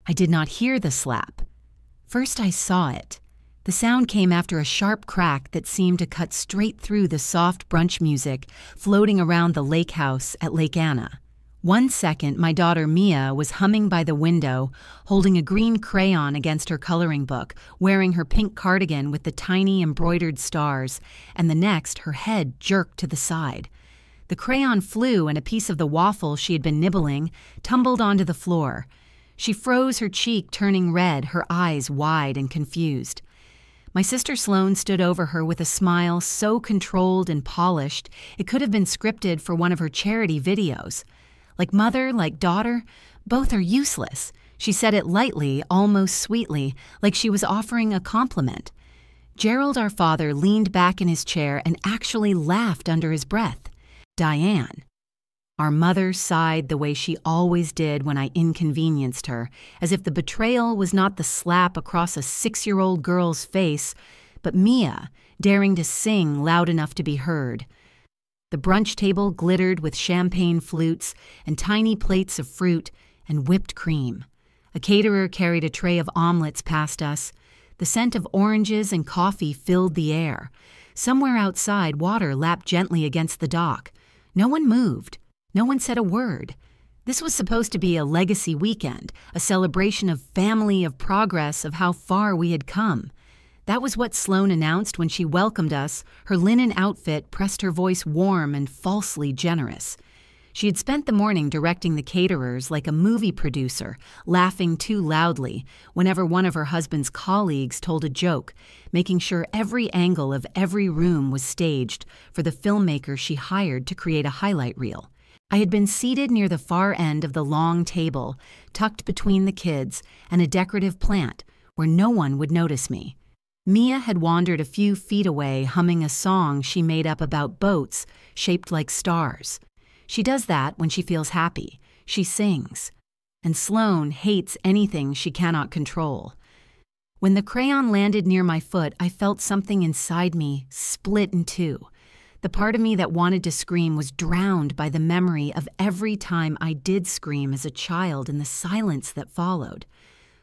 I did not hear the slap. First I saw it. The sound came after a sharp crack that seemed to cut straight through the soft brunch music floating around the lake house at Lake Anna. 1 second, my daughter Mia was humming by the window, holding a green crayon against her coloring book, wearing her pink cardigan with the tiny embroidered stars, and the next, her head jerked to the side. The crayon flew and a piece of the waffle she had been nibbling tumbled onto the floor. She froze, her cheek turning red, her eyes wide and confused. My sister Sloane stood over her with a smile so controlled and polished it could have been scripted for one of her charity videos. Like mother, like daughter, both are useless. She said it lightly, almost sweetly, like she was offering a compliment. Gerald, our father, leaned back in his chair and actually laughed under his breath. Diane. Our mother sighed the way she always did when I inconvenienced her, as if the betrayal was not the slap across a 6-year-old girl's face, but Mia daring to sing loud enough to be heard. The brunch table glittered with champagne flutes and tiny plates of fruit and whipped cream. A caterer carried a tray of omelets past us. The scent of oranges and coffee filled the air. Somewhere outside, water lapped gently against the dock. No one moved. No one said a word. This was supposed to be a legacy weekend, a celebration of family, of progress, of how far we had come. That was what Sloane announced when she welcomed us. Her linen outfit pressed her voice warm and falsely generous. She had spent the morning directing the caterers like a movie producer, laughing too loudly whenever one of her husband's colleagues told a joke, making sure every angle of every room was staged for the filmmaker she hired to create a highlight reel. I had been seated near the far end of the long table, tucked between the kids and a decorative plant, where no one would notice me. Mia had wandered a few feet away, humming a song she made up about boats shaped like stars. She does that when she feels happy. She sings. And Sloane hates anything she cannot control. When the crayon landed near my foot, I felt something inside me split in two. The part of me that wanted to scream was drowned by the memory of every time I did scream as a child and the silence that followed.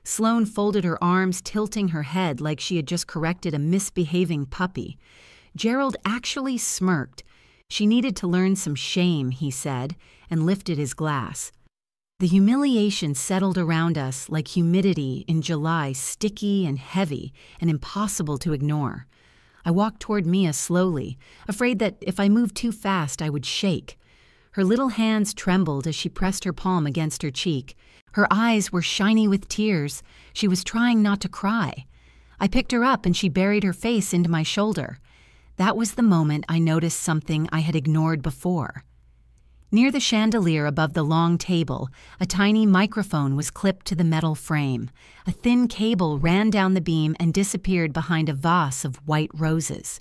Sloane folded her arms, tilting her head like she had just corrected a misbehaving puppy. Gerald actually smirked. She needed to learn some shame, he said, and lifted his glass. The humiliation settled around us like humidity in July, sticky and heavy and impossible to ignore. I walked toward Mia slowly, afraid that if I moved too fast I would shake. Her little hands trembled as she pressed her palm against her cheek. Her eyes were shiny with tears. She was trying not to cry. I picked her up and she buried her face into my shoulder. That was the moment I noticed something I had ignored before. Near the chandelier above the long table, a tiny microphone was clipped to the metal frame. A thin cable ran down the beam and disappeared behind a vase of white roses.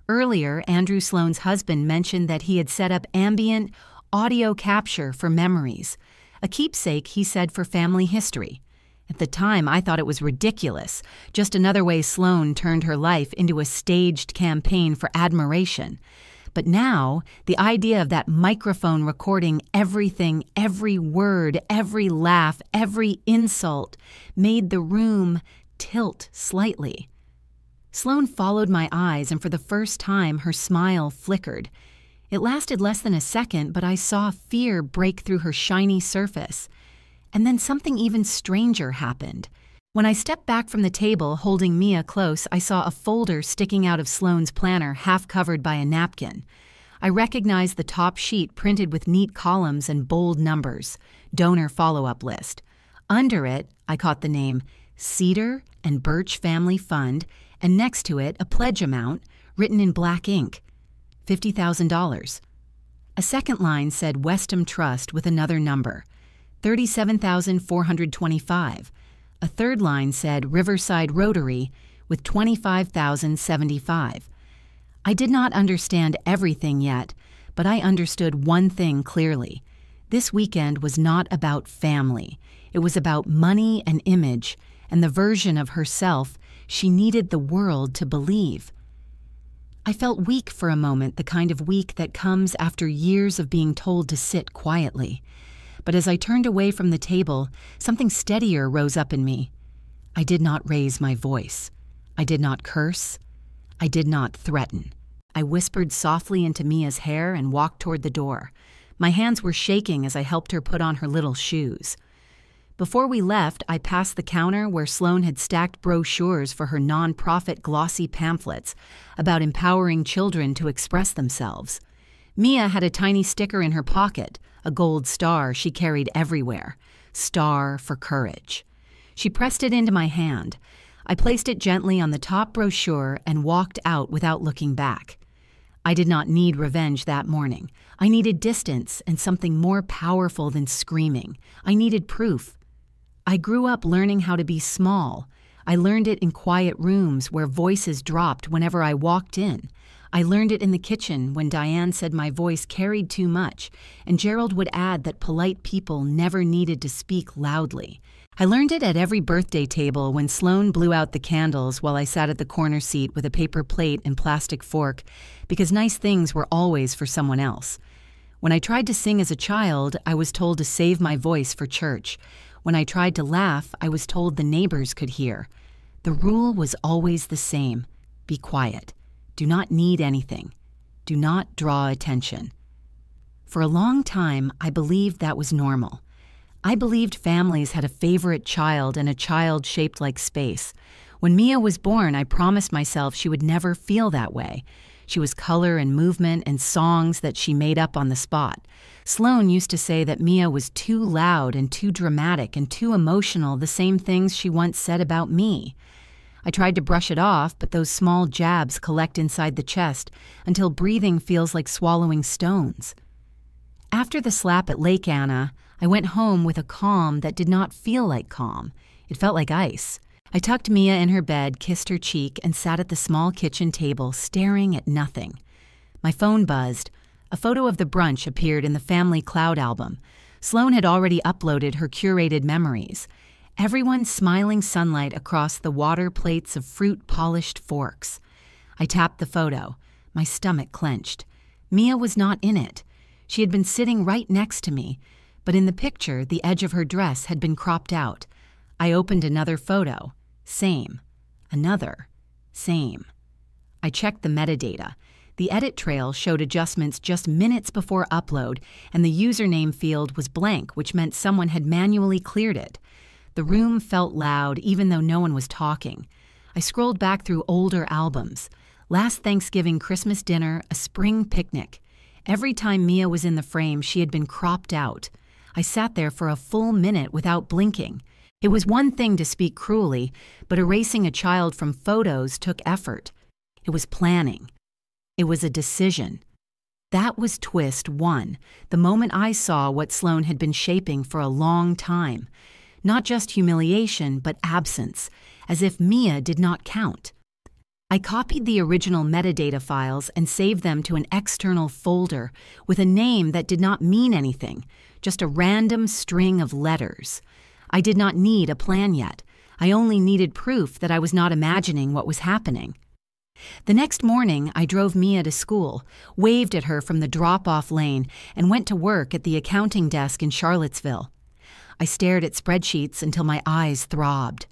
Earlier, Andrew Sloane's husband mentioned that he had set up ambient audio capture for memories, a keepsake, he said, for family history. At the time, I thought it was ridiculous, just another way Sloane turned her life into a staged campaign for admiration. But now, the idea of that microphone recording everything, every word, every laugh, every insult, made the room tilt slightly. Sloane followed my eyes, and for the first time, her smile flickered. It lasted less than a second, but I saw fear break through her shiny surface. And then something even stranger happened. When I stepped back from the table, holding Mia close, I saw a folder sticking out of Sloane's planner, half covered by a napkin. I recognized the top sheet printed with neat columns and bold numbers, donor follow-up list. Under it, I caught the name Cedar and Birch Family Fund, and next to it, a pledge amount written in black ink, $50,000. A second line said Westham Trust with another number, $37,425. A third line said Riverside Rotary with $25,075. I did not understand everything yet, but I understood one thing clearly. This weekend was not about family. It was about money and image, and the version of herself she needed the world to believe. I felt weak for a moment, the kind of weak that comes after years of being told to sit quietly. But as I turned away from the table, something steadier rose up in me. I did not raise my voice. I did not curse. I did not threaten. I whispered softly into Mia's hair and walked toward the door. My hands were shaking as I helped her put on her little shoes. Before we left, I passed the counter where Sloan had stacked brochures for her nonprofit glossy pamphlets about empowering children to express themselves. Mia had a tiny sticker in her pocket, a gold star she carried everywhere. Star for courage. She pressed it into my hand. I placed it gently on the top brochure and walked out without looking back. I did not need revenge that morning. I needed distance and something more powerful than screaming. I needed proof. I grew up learning how to be small. I learned it in quiet rooms where voices dropped whenever I walked in. I learned it in the kitchen when Diane said my voice carried too much, and Gerald would add that polite people never needed to speak loudly. I learned it at every birthday table when Sloan blew out the candles while I sat at the corner seat with a paper plate and plastic fork, because nice things were always for someone else. When I tried to sing as a child, I was told to save my voice for church. When I tried to laugh, I was told the neighbors could hear. The rule was always the same. Be quiet. Do not need anything. Do not draw attention. For a long time, I believed that was normal. I believed families had a favorite child and a child shaped like space. When Mia was born, I promised myself she would never feel that way. She was color and movement and songs that she made up on the spot. Sloan used to say that Mia was too loud and too dramatic and too emotional, the same things she once said about me. I tried to brush it off, but those small jabs collect inside the chest until breathing feels like swallowing stones. After the slap at Lake Anna, I went home with a calm that did not feel like calm. It felt like ice. I tucked Mia in her bed, kissed her cheek, and sat at the small kitchen table, staring at nothing. My phone buzzed. A photo of the brunch appeared in the family cloud album. Sloan had already uploaded her curated memories. Everyone smiling sunlight across the water plates of fruit-polished forks. I tapped the photo. My stomach clenched. Mia was not in it. She had been sitting right next to me, but in the picture, the edge of her dress had been cropped out. I opened another photo. Same. Another. Same. I checked the metadata. The edit trail showed adjustments just minutes before upload, and the username field was blank, which meant someone had manually cleared it. The room felt loud, even though no one was talking. I scrolled back through older albums. Last Thanksgiving Christmas dinner, a spring picnic. Every time Mia was in the frame, she had been cropped out. I sat there for a full minute without blinking. It was one thing to speak cruelly, but erasing a child from photos took effort. It was planning. It was a decision. That was twist one, the moment I saw what Sloan had been shaping for a long time. Not just humiliation, but absence, as if Mia did not count. I copied the original metadata files and saved them to an external folder with a name that did not mean anything, just a random string of letters. I did not need a plan yet. I only needed proof that I was not imagining what was happening. The next morning, I drove Mia to school, waved at her from the drop-off lane, and went to work at the accounting desk in Charlottesville. I stared at spreadsheets until my eyes throbbed.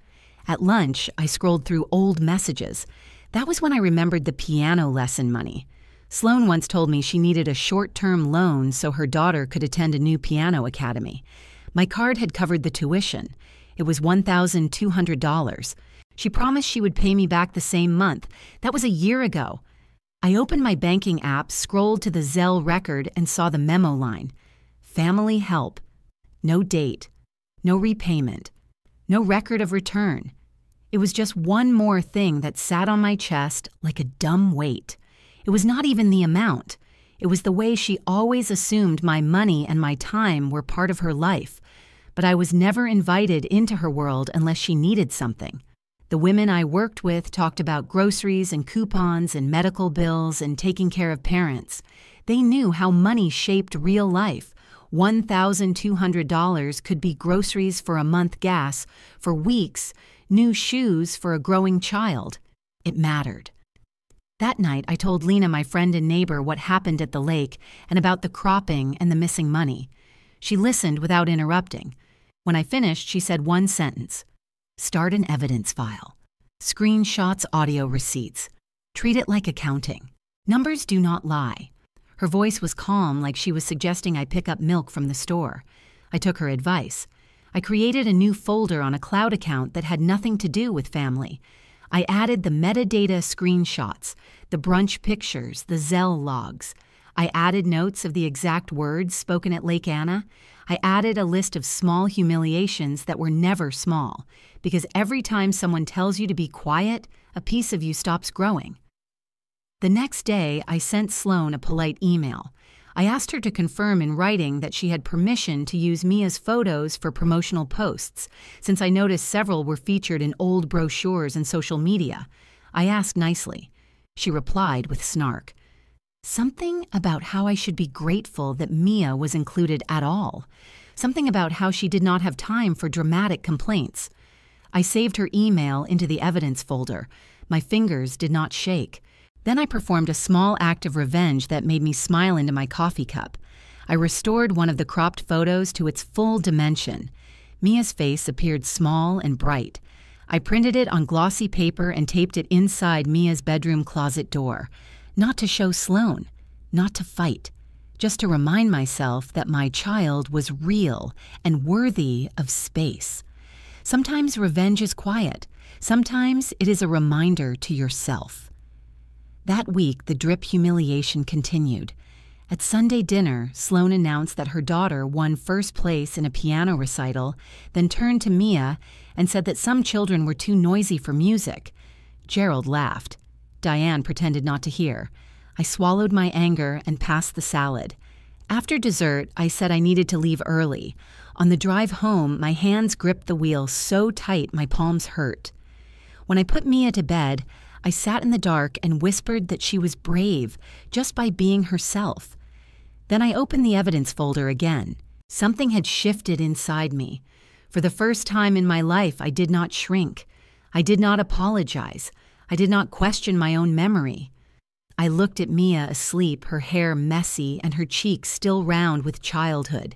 At lunch, I scrolled through old messages. That was when I remembered the piano lesson money. Sloan once told me she needed a short-term loan so her daughter could attend a new piano academy. My card had covered the tuition. It was $1,200. She promised she would pay me back the same month. That was a year ago. I opened my banking app, scrolled to the Zelle record, and saw the memo line. Family help. No date. No repayment. No record of return. It was just one more thing that sat on my chest like a dumb weight. It was not even the amount. It was the way she always assumed my money and my time were part of her life. But I was never invited into her world unless she needed something. The women I worked with talked about groceries and coupons and medical bills and taking care of parents. They knew how money shaped real life. $1,200 could be groceries for a month gas, for weeks, new shoes for a growing child. It mattered. That night, I told Lena, my friend and neighbor, what happened at the lake and about the cropping and the missing money. She listened without interrupting. When I finished, she said one sentence. Start an evidence file. Screenshots, audio receipts. Treat it like accounting. Numbers do not lie. Her voice was calm, like she was suggesting I pick up milk from the store. I took her advice. I created a new folder on a cloud account that had nothing to do with family. I added the metadata screenshots, the brunch pictures, the Zelle logs. I added notes of the exact words spoken at Lake Anna. I added a list of small humiliations that were never small, because every time someone tells you to be quiet, a piece of you stops growing. The next day, I sent Sloan a polite email. I asked her to confirm in writing that she had permission to use Mia's photos for promotional posts, since I noticed several were featured in old brochures and social media. I asked nicely. She replied with snark. Something about how I should be grateful that Mia was included at all. Something about how she did not have time for dramatic complaints. I saved her email into the evidence folder. My fingers did not shake. Then I performed a small act of revenge that made me smile into my coffee cup. I restored one of the cropped photos to its full dimension. Mia's face appeared small and bright. I printed it on glossy paper and taped it inside Mia's bedroom closet door. Not to show Sloan, not to fight, just to remind myself that my child was real and worthy of space. Sometimes revenge is quiet. Sometimes it is a reminder to yourself. That week, the drip humiliation continued. At Sunday dinner, Sloan announced that her daughter won first place in a piano recital, then turned to Mia and said that some children were too noisy for music. Gerald laughed. Diane pretended not to hear. I swallowed my anger and passed the salad. After dessert, I said I needed to leave early. On the drive home, my hands gripped the wheel so tight my palms hurt. When I put Mia to bed, I sat in the dark and whispered that she was brave just by being herself. Then I opened the evidence folder again. Something had shifted inside me. For the first time in my life, I did not shrink. I did not apologize. I did not question my own memory. I looked at Mia asleep, her hair messy and her cheeks still round with childhood,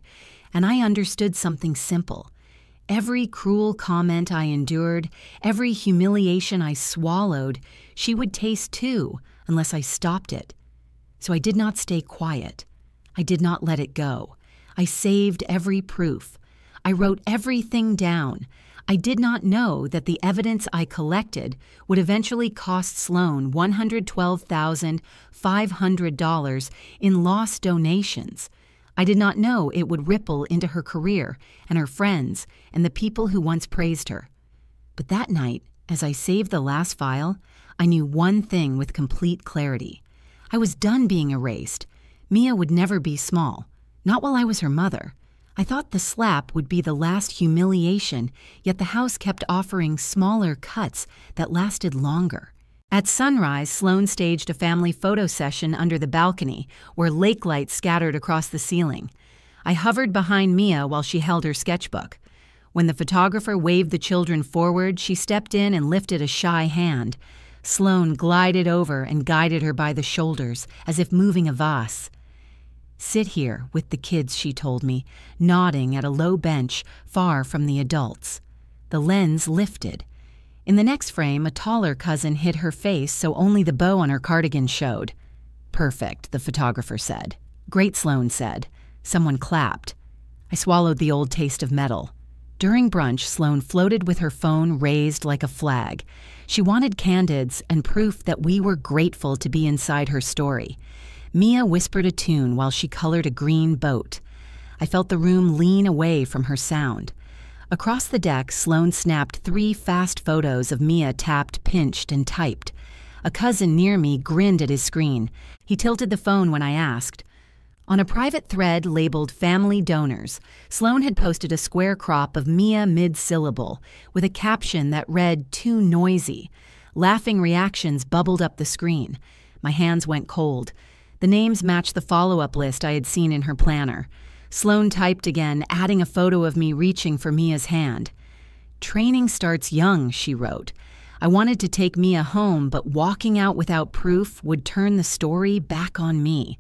and I understood something simple. Every cruel comment I endured, every humiliation I swallowed, she would taste too, unless I stopped it. So I did not stay quiet. I did not let it go. I saved every proof. I wrote everything down. I did not know that the evidence I collected would eventually cost Sloan $112,500 in lost donations. I did not know it would ripple into her career and her friends and the people who once praised her. But that night, as I saved the last file, I knew one thing with complete clarity. I was done being erased. Mia would never be small, not while I was her mother. I thought the slap would be the last humiliation, yet the house kept offering smaller cuts that lasted longer. At sunrise, Sloan staged a family photo session under the balcony, where lake lights scattered across the ceiling. I hovered behind Mia while she held her sketchbook. When the photographer waved the children forward, she stepped in and lifted a shy hand. Sloan glided over and guided her by the shoulders, as if moving a vase. Sit here with the kids, she told me, nodding at a low bench far from the adults. The lens lifted. In the next frame, a taller cousin hid her face so only the bow on her cardigan showed. Perfect, the photographer said. Great, Sloan said. Someone clapped. I swallowed the old taste of metal. During brunch, Sloan floated with her phone raised like a flag. She wanted candids and proof that we were grateful to be inside her story. Mia whispered a tune while she colored a green boat. I felt the room lean away from her sound. Across the deck, Sloan snapped 3 fast photos of Mia tapped, pinched, and typed. A cousin near me grinned at his screen. He tilted the phone when I asked. On a private thread labeled Family Donors, Sloan had posted a square crop of Mia mid-syllable with a caption that read, "Too noisy." Laughing reactions bubbled up the screen. My hands went cold. The names matched the follow-up list I had seen in her planner. Sloan typed again, adding a photo of me reaching for Mia's hand. Training starts young, she wrote. I wanted to take Mia home, but walking out without proof would turn the story back on me.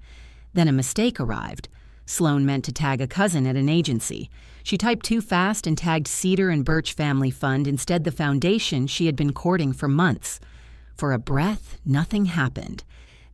Then a mistake arrived. Sloan meant to tag a cousin at an agency. She typed too fast and tagged Cedar and Birch Family Fund instead the foundation she had been courting for months. For a breath, nothing happened.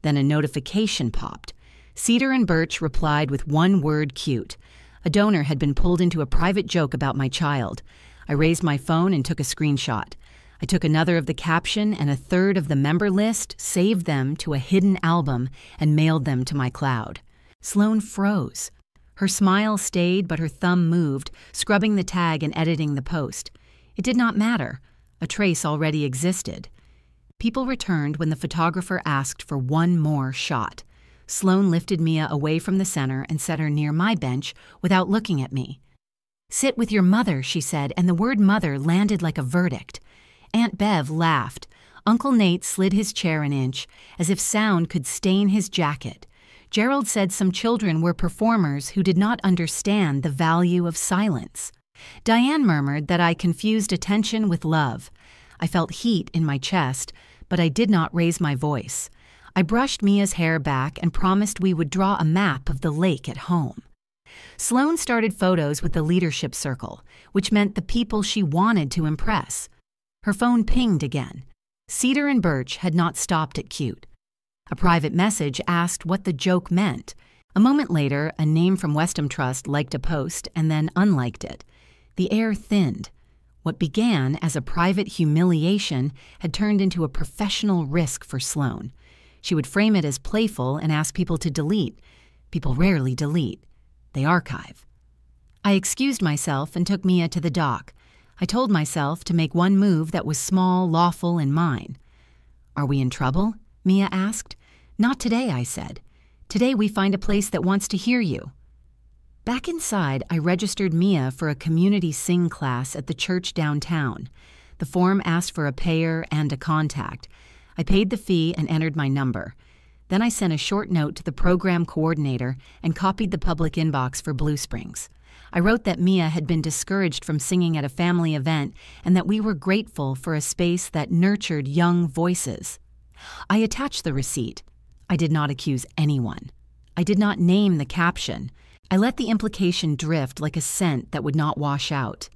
Then a notification popped. Cedar and Birch replied with one word cute. A donor had been pulled into a private joke about my child. I raised my phone and took a screenshot. I took another of the caption and a third of the member list, saved them to a hidden album, and mailed them to my cloud. Sloan froze. Her smile stayed, but her thumb moved, scrubbing the tag and editing the post. It did not matter. A trace already existed. People returned when the photographer asked for one more shot. Sloan lifted Mia away from the center and set her near my bench without looking at me. "Sit with your mother," she said, and the word mother landed like a verdict. Aunt Bev laughed. Uncle Nate slid his chair an inch, as if sound could stain his jacket. Gerald said some children were performers who did not understand the value of silence. Diane murmured that I confused attention with love. I felt heat in my chest, but I did not raise my voice. I brushed Mia's hair back and promised we would draw a map of the lake at home. Sloan started photos with the leadership circle, which meant the people she wanted to impress. Her phone pinged again. Cedar and Birch had not stopped at cute. A private message asked what the joke meant. A moment later, a name from Westham Trust liked a post and then unliked it. The air thinned. What began as a private humiliation had turned into a professional risk for Sloan. She would frame it as playful and ask people to delete. People rarely delete. They archive. I excused myself and took Mia to the dock. I told myself to make one move that was small, lawful, and mine. "Are we in trouble?" Mia asked. "Not today," I said. "Today we find a place that wants to hear you." Back inside, I registered Mia for a community sing class at the church downtown. The form asked for a payer and a contact. I paid the fee and entered my number. Then I sent a short note to the program coordinator and copied the public inbox for Blue Springs. I wrote that Mia had been discouraged from singing at a family event and that we were grateful for a space that nurtured young voices. I attached the receipt. I did not accuse anyone. I did not name the caption. I let the implication drift like a scent that would not wash out.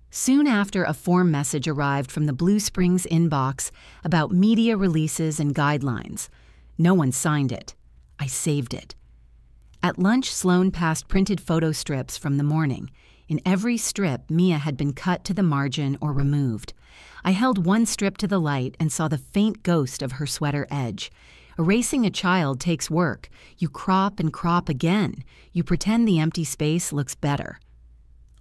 Soon after, a form message arrived from the Blue Springs inbox about media releases and guidelines. No one signed it. I saved it. At lunch, Sloan passed printed photo strips from the morning. In every strip, Mia had been cut to the margin or removed. I held one strip to the light and saw the faint ghost of her sweater edge. Erasing a child takes work. You crop and crop again. You pretend the empty space looks better.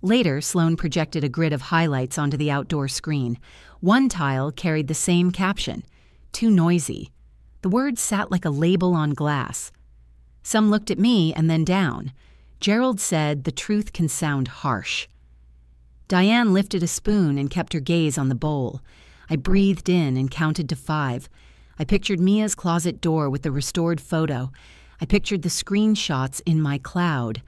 Later, Sloan projected a grid of highlights onto the outdoor screen. One tile carried the same caption, "Too noisy." The words sat like a label on glass. Some looked at me and then down. Gerald said, "The truth can sound harsh." Diane lifted a spoon and kept her gaze on the bowl. I breathed in and counted to 5. I pictured Mia's closet door with the restored photo. I pictured the screenshots in my cloud.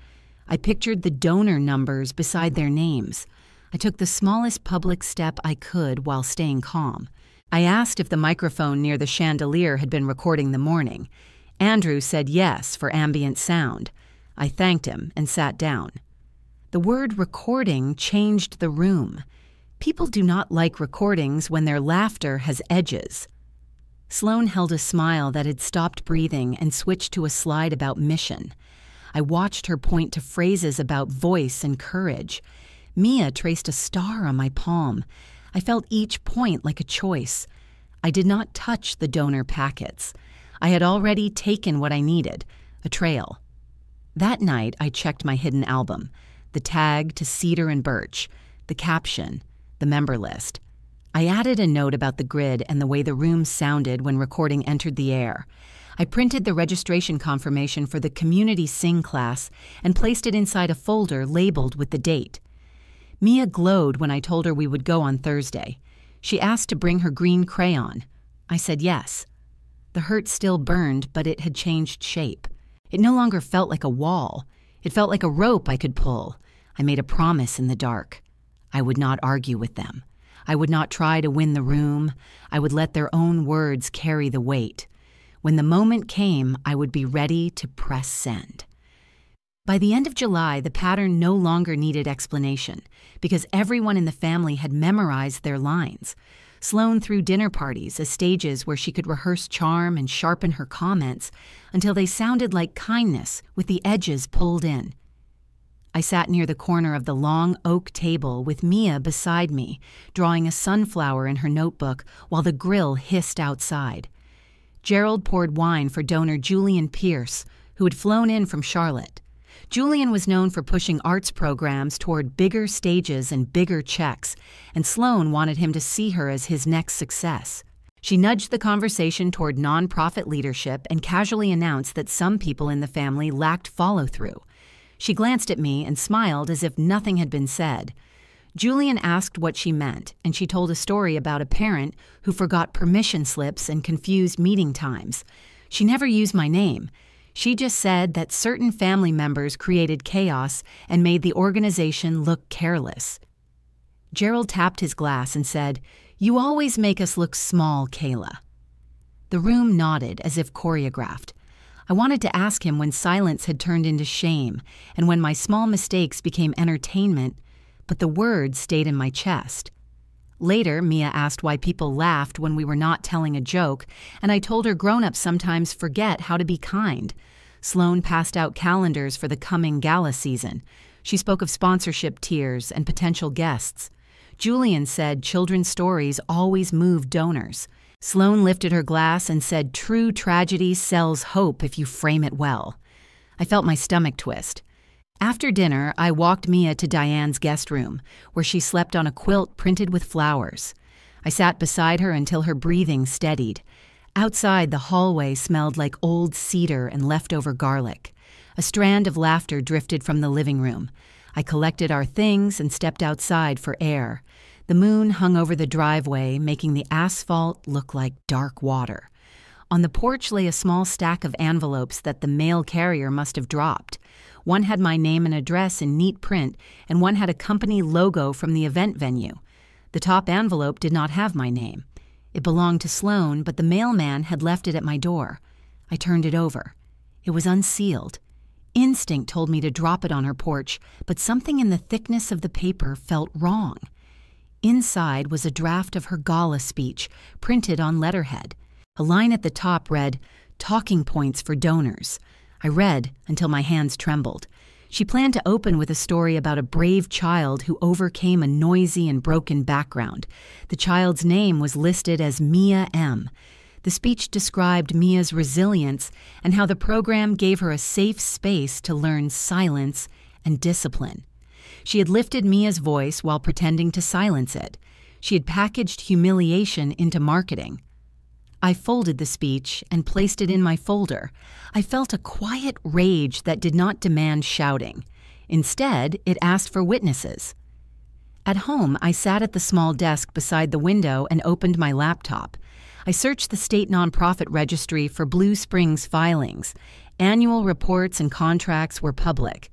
I pictured the donor numbers beside their names. I took the smallest public step I could while staying calm. I asked if the microphone near the chandelier had been recording the morning. Andrew said yes for ambient sound. I thanked him and sat down. The word recording changed the room. People do not like recordings when their laughter has edges. Sloan held a smile that had stopped breathing and switched to a slide about mission. I watched her point to phrases about voice and courage. Mia traced a star on my palm. I felt each point like a choice. I did not touch the donor packets. I had already taken what I needed, a trail. That night, I checked my hidden album, the tag to Cedar and Birch, the caption, the member list. I added a note about the grid and the way the room sounded when recording entered the air. I printed the registration confirmation for the community sing class and placed it inside a folder labeled with the date. Mia glowed when I told her we would go on Thursday. She asked to bring her green crayon. I said yes. The hurt still burned, but it had changed shape. It no longer felt like a wall. It felt like a rope I could pull. I made a promise in the dark. I would not argue with them. I would not try to win the room. I would let their own words carry the weight. When the moment came, I would be ready to press send. By the end of July, the pattern no longer needed explanation because everyone in the family had memorized their lines. Sloane threw dinner parties as stages where she could rehearse charm and sharpen her comments until they sounded like kindness with the edges pulled in. I sat near the corner of the long oak table with Mia beside me, drawing a sunflower in her notebook while the grill hissed outside. Gerald poured wine for donor Julian Pierce, who had flown in from Charlotte. Julian was known for pushing arts programs toward bigger stages and bigger checks, and Sloane wanted him to see her as his next success. She nudged the conversation toward nonprofit leadership and casually announced that some people in the family lacked follow-through. She glanced at me and smiled as if nothing had been said. Julian asked what she meant, and she told a story about a parent who forgot permission slips and confused meeting times. She never used my name. She just said that certain family members created chaos and made the organization look careless. Gerald tapped his glass and said, "You always make us look small, Kayla." The room nodded as if choreographed. I wanted to ask him when silence had turned into shame and when my small mistakes became entertainment, but the words stayed in my chest. Later, Mia asked why people laughed when we were not telling a joke, and I told her grown-ups sometimes forget how to be kind. Sloane passed out calendars for the coming gala season. She spoke of sponsorship tiers and potential guests. Julian said children's stories always move donors. Sloane lifted her glass and said, "True tragedy sells hope if you frame it well." I felt my stomach twist. After dinner, I walked Mia to Diane's guest room, where she slept on a quilt printed with flowers. I sat beside her until her breathing steadied. Outside, the hallway smelled like old cedar and leftover garlic. A strand of laughter drifted from the living room. I collected our things and stepped outside for air. The moon hung over the driveway, making the asphalt look like dark water. On the porch lay a small stack of envelopes that the mail carrier must have dropped. One had my name and address in neat print, and one had a company logo from the event venue. The top envelope did not have my name. It belonged to Sloane, but the mailman had left it at my door. I turned it over. It was unsealed. Instinct told me to drop it on her porch, but something in the thickness of the paper felt wrong. Inside was a draft of her gala speech, printed on letterhead. A line at the top read, "Talking points for donors." I read until my hands trembled. She planned to open with a story about a brave child who overcame a noisy and broken background. The child's name was listed as Mia M. The speech described Mia's resilience and how the program gave her a safe space to learn silence and discipline. She had lifted Mia's voice while pretending to silence it. She had packaged humiliation into marketing. I folded the speech and placed it in my folder. I felt a quiet rage that did not demand shouting. Instead, it asked for witnesses. At home, I sat at the small desk beside the window and opened my laptop. I searched the state nonprofit registry for Blue Springs filings. Annual reports and contracts were public.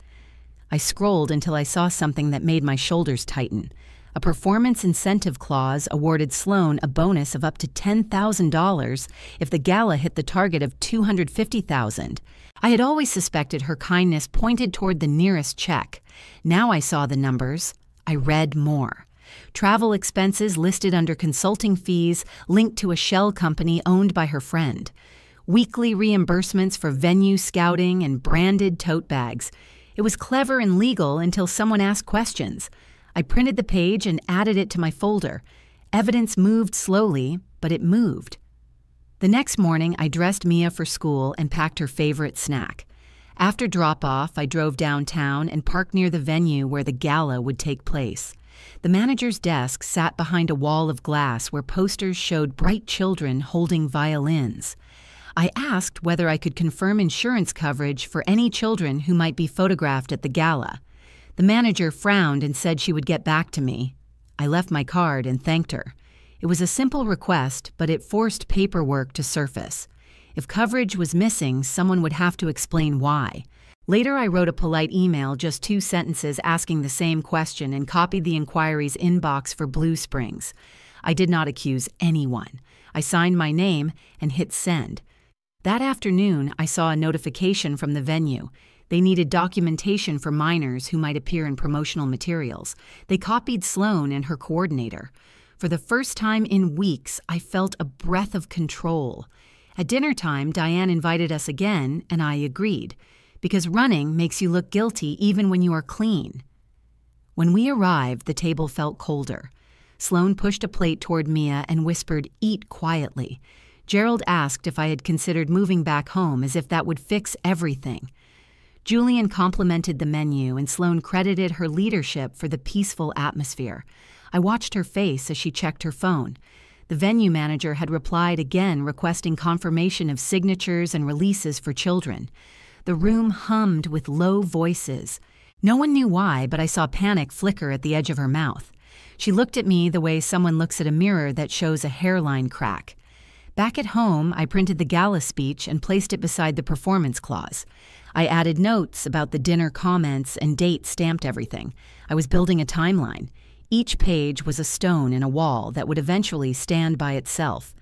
I scrolled until I saw something that made my shoulders tighten. A performance incentive clause awarded Sloane a bonus of up to $10,000 if the gala hit the target of $250,000. I had always suspected her kindness pointed toward the nearest check. Now I saw the numbers. I read more. Travel expenses listed under consulting fees linked to a shell company owned by her friend. Weekly reimbursements for venue scouting and branded tote bags. It was clever and legal until someone asked questions. I printed the page and added it to my folder. Evidence moved slowly, but it moved. The next morning, I dressed Mia for school and packed her favorite snack. After drop-off, I drove downtown and parked near the venue where the gala would take place. The manager's desk sat behind a wall of glass where posters showed bright children holding violins. I asked whether I could confirm insurance coverage for any children who might be photographed at the gala. The manager frowned and said she would get back to me. I left my card and thanked her. It was a simple request, but it forced paperwork to surface. If coverage was missing, someone would have to explain why. Later, I wrote a polite email, just 2 sentences asking the same question, and copied the inquiry's inbox for Blue Springs. I did not accuse anyone. I signed my name and hit send. That afternoon, I saw a notification from the venue. They needed documentation for minors who might appear in promotional materials. They copied Sloane and her coordinator. For the first time in weeks, I felt a breath of control. At dinner time, Diane invited us again, and I agreed, because running makes you look guilty even when you are clean. When we arrived, the table felt colder. Sloane pushed a plate toward Mia and whispered, "Eat quietly." Gerald asked if I had considered moving back home, as if that would fix everything. Julian complimented the menu, and Sloane credited her leadership for the peaceful atmosphere. I watched her face as she checked her phone. The venue manager had replied again, requesting confirmation of signatures and releases for children. The room hummed with low voices. No one knew why, but I saw panic flicker at the edge of her mouth. She looked at me the way someone looks at a mirror that shows a hairline crack. Back at home, I printed the gala speech and placed it beside the performance clause. I added notes about the dinner comments and dates stamped everything. I was building a timeline. Each page was a stone in a wall that would eventually stand by itself.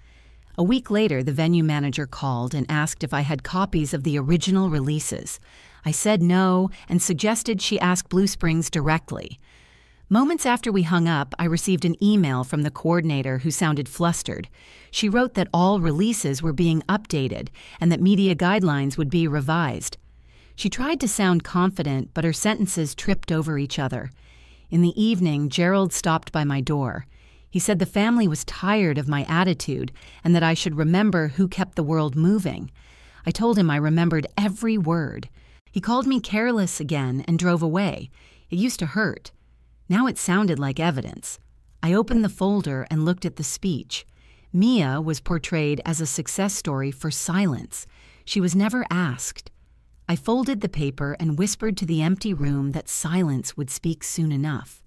A week later, the venue manager called and asked if I had copies of the original releases. I said no and suggested she ask Blue Springs directly. Moments after we hung up, I received an email from the coordinator who sounded flustered. She wrote that all releases were being updated and that media guidelines would be revised. She tried to sound confident, but her sentences tripped over each other. In the evening, Gerald stopped by my door. He said the family was tired of my attitude and that I should remember who kept the world moving. I told him I remembered every word. He called me careless again and drove away. It used to hurt. Now it sounded like evidence. I opened the folder and looked at the speech. Mia was portrayed as a success story for silence. She was never asked. I folded the paper and whispered to the empty room that silence would speak soon enough.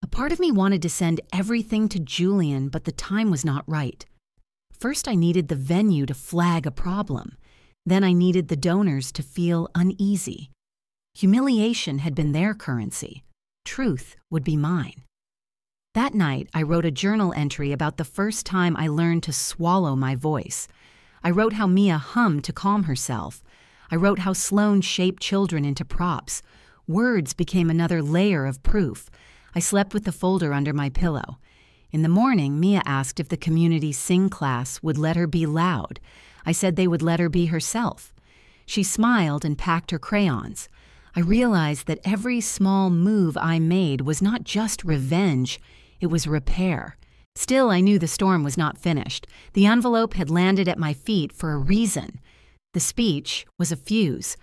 A part of me wanted to send everything to Julian, but the time was not right. First, I needed the venue to flag a problem. Then I needed the donors to feel uneasy. Humiliation had been their currency. Truth would be mine. That night, I wrote a journal entry about the first time I learned to swallow my voice. I wrote how Mia hummed to calm herself. I wrote how Sloane shaped children into props. Words became another layer of proof. I slept with the folder under my pillow. In the morning, Mia asked if the community sing class would let her be loud. I said they would let her be herself. She smiled and packed her crayons. I realized that every small move I made was not just revenge, it was repair. Still, I knew the storm was not finished. The envelope had landed at my feet for a reason. The speech was a fuse.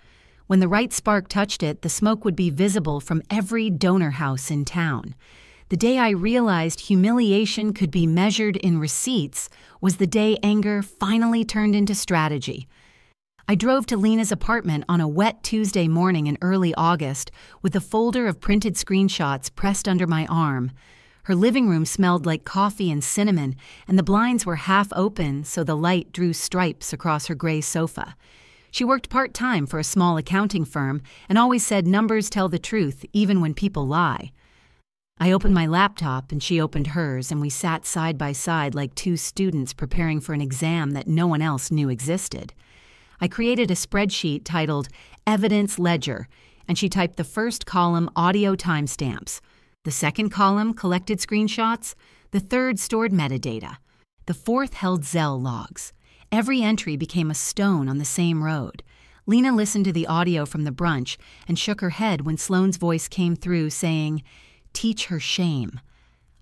When the right spark touched it, the smoke would be visible from every donor house in town. The day I realized humiliation could be measured in receipts was the day anger finally turned into strategy. I drove to Lena's apartment on a wet Tuesday morning in early August with a folder of printed screenshots pressed under my arm. Her living room smelled like coffee and cinnamon, and the blinds were half open so the light drew stripes across her gray sofa. She worked part-time for a small accounting firm and always said numbers tell the truth even when people lie. I opened my laptop and she opened hers, and we sat side by side like two students preparing for an exam that no one else knew existed. I created a spreadsheet titled Evidence Ledger, and she typed the first column audio timestamps. The second column collected screenshots. The third stored metadata. The fourth held Zelle logs. Every entry became a stone on the same road. Lena listened to the audio from the brunch and shook her head when Sloane's voice came through saying, "Teach her shame."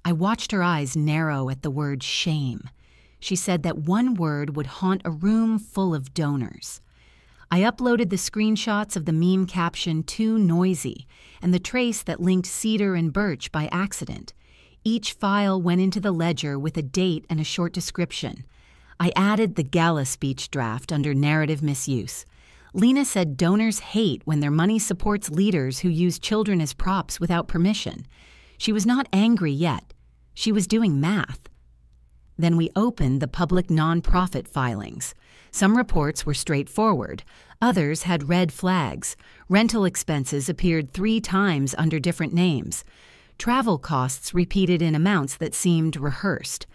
I watched her eyes narrow at the word shame. She said that one word would haunt a room full of donors. I uploaded the screenshots of the meme caption "Too Noisy" and the trace that linked Cedar and Birch by accident. Each file went into the ledger with a date and a short description. I added the gala speech draft under narrative misuse. Lena said donors hate when their money supports leaders who use children as props without permission. She was not angry yet. She was doing math. Then we opened the public nonprofit filings. Some reports were straightforward. Others had red flags. Rental expenses appeared 3 times under different names. Travel costs repeated in amounts that seemed rehearsed.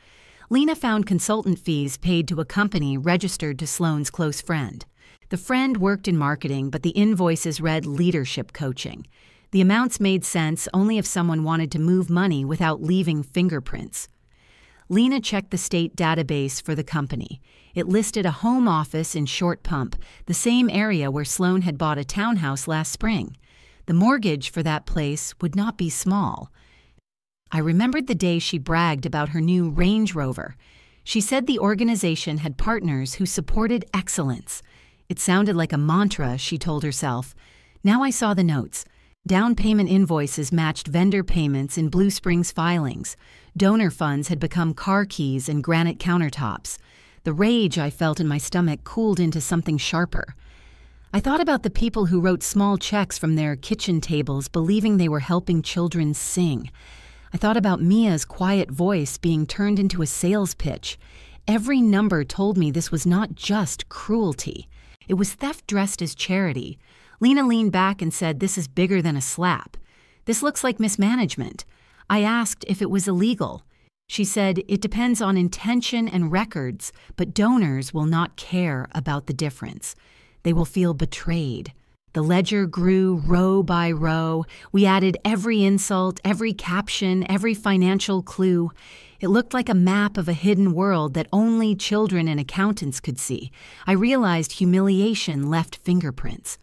Lena found consultant fees paid to a company registered to Sloane's close friend. The friend worked in marketing, but the invoices read leadership coaching. The amounts made sense only if someone wanted to move money without leaving fingerprints. Lena checked the state database for the company. It listed a home office in Short Pump, the same area where Sloan had bought a townhouse last spring. The mortgage for that place would not be small. I remembered the day she bragged about her new Range Rover. She said the organization had partners who supported excellence. It sounded like a mantra, she told herself. Now I saw the notes. Down payment invoices matched vendor payments in Blue Springs filings. Donor funds had become car keys and granite countertops. The rage I felt in my stomach cooled into something sharper. I thought about the people who wrote small checks from their kitchen tables believing they were helping children sing. I thought about Mia's quiet voice being turned into a sales pitch. Every number told me this was not just cruelty. It was theft dressed as charity. Lena leaned back and said, "This is bigger than a slap. This looks like mismanagement." I asked if it was illegal. She said, "It depends on intention and records, but donors will not care about the difference. They will feel betrayed." The ledger grew row by row. We added every insult, every caption, every financial clue. It looked like a map of a hidden world that only children and accountants could see. I realized humiliation left fingerprints.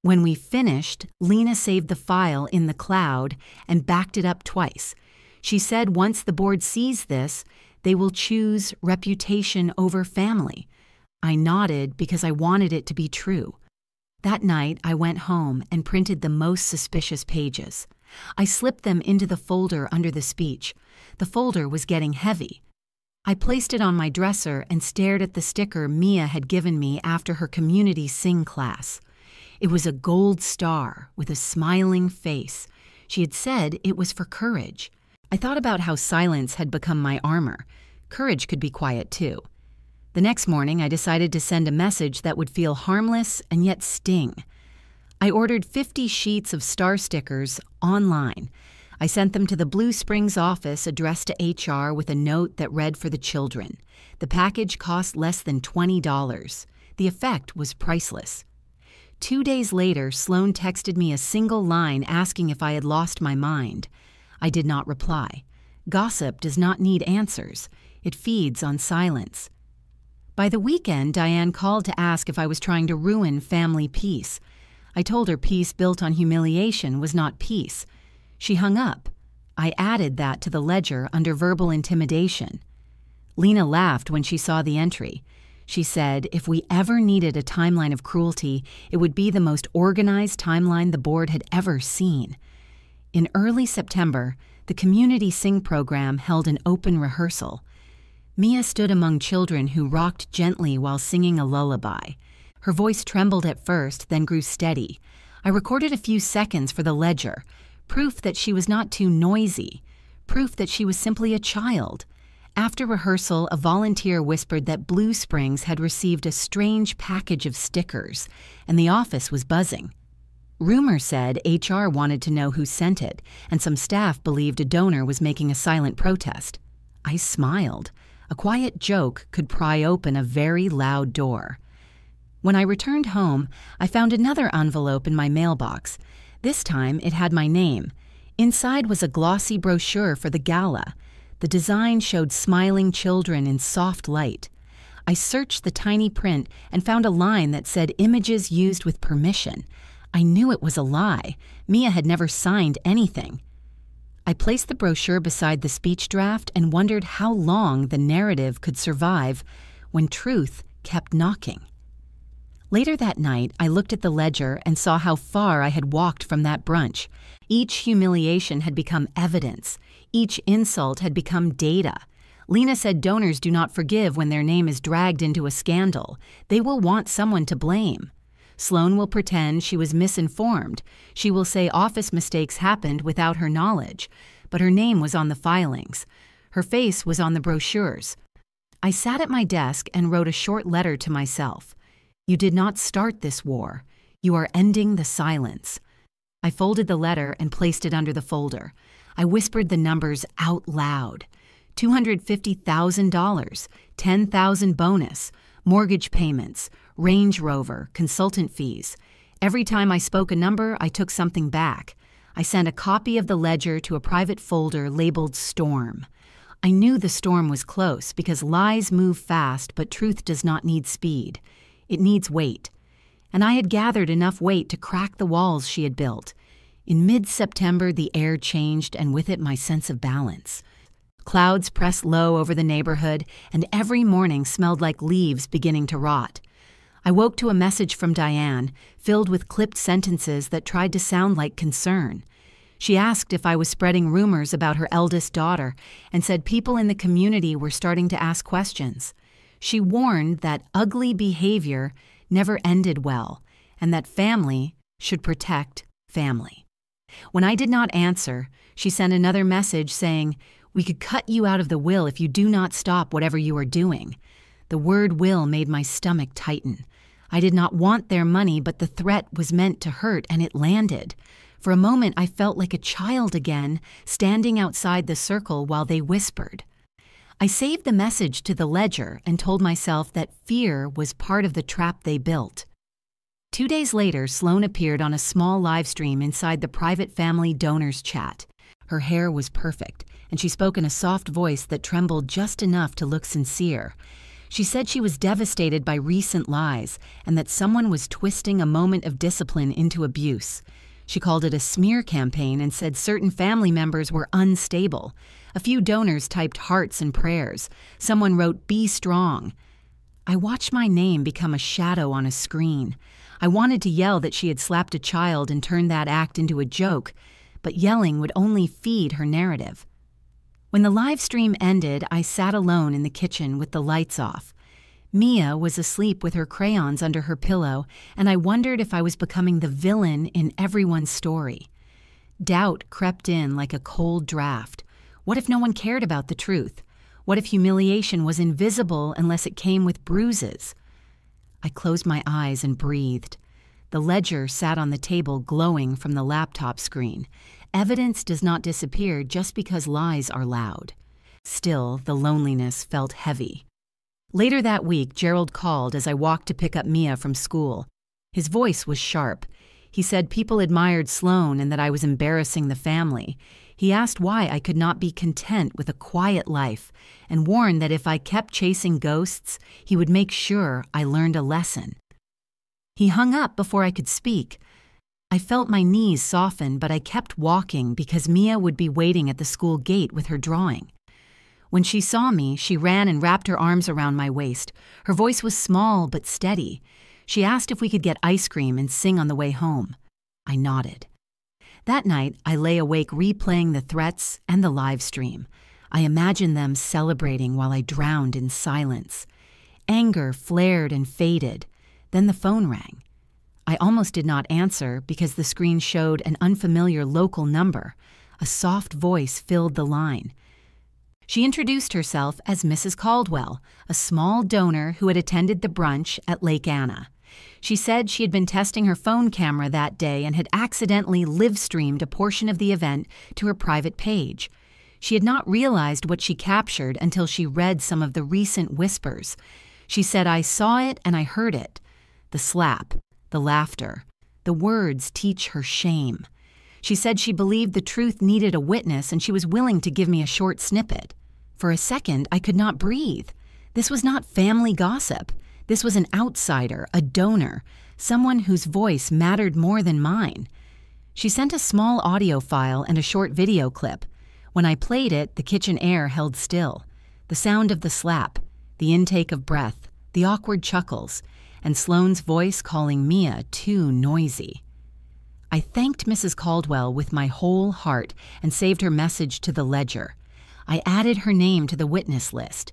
When we finished, Lena saved the file in the cloud and backed it up twice. She said once the board sees this, they will choose reputation over family. I nodded because I wanted it to be true. That night, I went home and printed the most suspicious pages. I slipped them into the folder under the speech. The folder was getting heavy. I placed it on my dresser and stared at the sticker Mia had given me after her community sing class. It was a gold star with a smiling face. She had said it was for courage. I thought about how silence had become my armor. Courage could be quiet too. The next morning, I decided to send a message that would feel harmless and yet sting. I ordered 50 sheets of star stickers online. I sent them to the Blue Springs office addressed to HR with a note that read for the children. The package cost less than $20. The effect was priceless. 2 days later, Sloan texted me a single line asking if I had lost my mind. I did not reply. Gossip does not need answers. It feeds on silence. By the weekend, Diane called to ask if I was trying to ruin family peace. I told her peace built on humiliation was not peace. She hung up. I added that to the ledger under verbal intimidation. Lena laughed when she saw the entry. She said if we ever needed a timeline of cruelty, it would be the most organized timeline the board had ever seen. In early September, the Community Sing program held an open rehearsal. Mia stood among children who rocked gently while singing a lullaby. Her voice trembled at first, then grew steady. I recorded a few seconds for the ledger, proof that she was not too noisy, proof that she was simply a child. After rehearsal, a volunteer whispered that Blue Springs had received a strange package of stickers, and the office was buzzing. Rumor said HR wanted to know who sent it, and some staff believed a donor was making a silent protest. I smiled. A quiet joke could pry open a very loud door. When I returned home, I found another envelope in my mailbox. This time, it had my name. Inside was a glossy brochure for the gala. The design showed smiling children in soft light. I searched the tiny print and found a line that said images used with permission. I knew it was a lie. Mia had never signed anything. I placed the brochure beside the speech draft and wondered how long the narrative could survive when truth kept knocking. Later that night, I looked at the ledger and saw how far I had walked from that brunch. Each humiliation had become evidence. Each insult had become data. Lena said donors do not forgive when their name is dragged into a scandal. They will want someone to blame. Sloan will pretend she was misinformed. She will say office mistakes happened without her knowledge. But her name was on the filings. Her face was on the brochures. I sat at my desk and wrote a short letter to myself. You did not start this war. You are ending the silence. I folded the letter and placed it under the folder. I whispered the numbers out loud. $250,000, $10,000 bonus, mortgage payments, Range Rover, consultant fees. Every time I spoke a number, I took something back. I sent a copy of the ledger to a private folder labeled Storm. I knew the storm was close because lies move fast, but truth does not need speed. It needs weight. And I had gathered enough weight to crack the walls she had built. In mid-September, the air changed, and with it my sense of balance. Clouds pressed low over the neighborhood, and every morning smelled like leaves beginning to rot. I woke to a message from Diane, filled with clipped sentences that tried to sound like concern. She asked if I was spreading rumors about her eldest daughter and said people in the community were starting to ask questions. She warned that ugly behavior never ended well and that family should protect family. When I did not answer, she sent another message saying, "We could cut you out of the will if you do not stop whatever you are doing." The word will made my stomach tighten. I did not want their money, but the threat was meant to hurt, and it landed. For a moment, I felt like a child again, standing outside the circle while they whispered. I saved the message to the ledger and told myself that fear was part of the trap they built. 2 days later, Sloan appeared on a small live stream inside the private family donors chat. Her hair was perfect, and she spoke in a soft voice that trembled just enough to look sincere. She said she was devastated by recent lies and that someone was twisting a moment of discipline into abuse. She called it a smear campaign and said certain family members were unstable. A few donors typed hearts and prayers. Someone wrote, "Be strong." I watched my name become a shadow on a screen. I wanted to yell that she had slapped a child and turned that act into a joke, but yelling would only feed her narrative. When the live stream ended, I sat alone in the kitchen with the lights off. Mia was asleep with her crayons under her pillow, and I wondered if I was becoming the villain in everyone's story. Doubt crept in like a cold draft. What if no one cared about the truth? What if humiliation was invisible unless it came with bruises? I closed my eyes and breathed. The ledger sat on the table glowing from the laptop screen. Evidence does not disappear just because lies are loud. Still, the loneliness felt heavy. Later that week, Gerald called as I walked to pick up Mia from school. His voice was sharp. He said people admired Sloan and that I was embarrassing the family. He asked why I could not be content with a quiet life and warned that if I kept chasing ghosts, he would make sure I learned a lesson. He hung up before I could speak. I felt my knees soften, but I kept walking because Mia would be waiting at the school gate with her drawing. When she saw me, she ran and wrapped her arms around my waist. Her voice was small but steady. She asked if we could get ice cream and sing on the way home. I nodded. That night, I lay awake replaying the threats and the live stream. I imagined them celebrating while I drowned in silence. Anger flared and faded. Then the phone rang. I almost did not answer because the screen showed an unfamiliar local number. A soft voice filled the line. She introduced herself as Mrs. Caldwell, a small donor who had attended the brunch at Lake Anna. She said she had been testing her phone camera that day and had accidentally live-streamed a portion of the event to her private page. She had not realized what she captured until she read some of the recent whispers. She said, "I saw it and I heard it. The slap, the laughter, the words teach her shame." She said she believed the truth needed a witness and she was willing to give me a short snippet. For a second, I could not breathe. This was not family gossip. This was an outsider, a donor, someone whose voice mattered more than mine. She sent a small audio file and a short video clip. When I played it, the kitchen air held still. The sound of the slap, the intake of breath, the awkward chuckles, and Sloan's voice calling Mia too noisy. I thanked Mrs. Caldwell with my whole heart and saved her message to the ledger. I added her name to the witness list.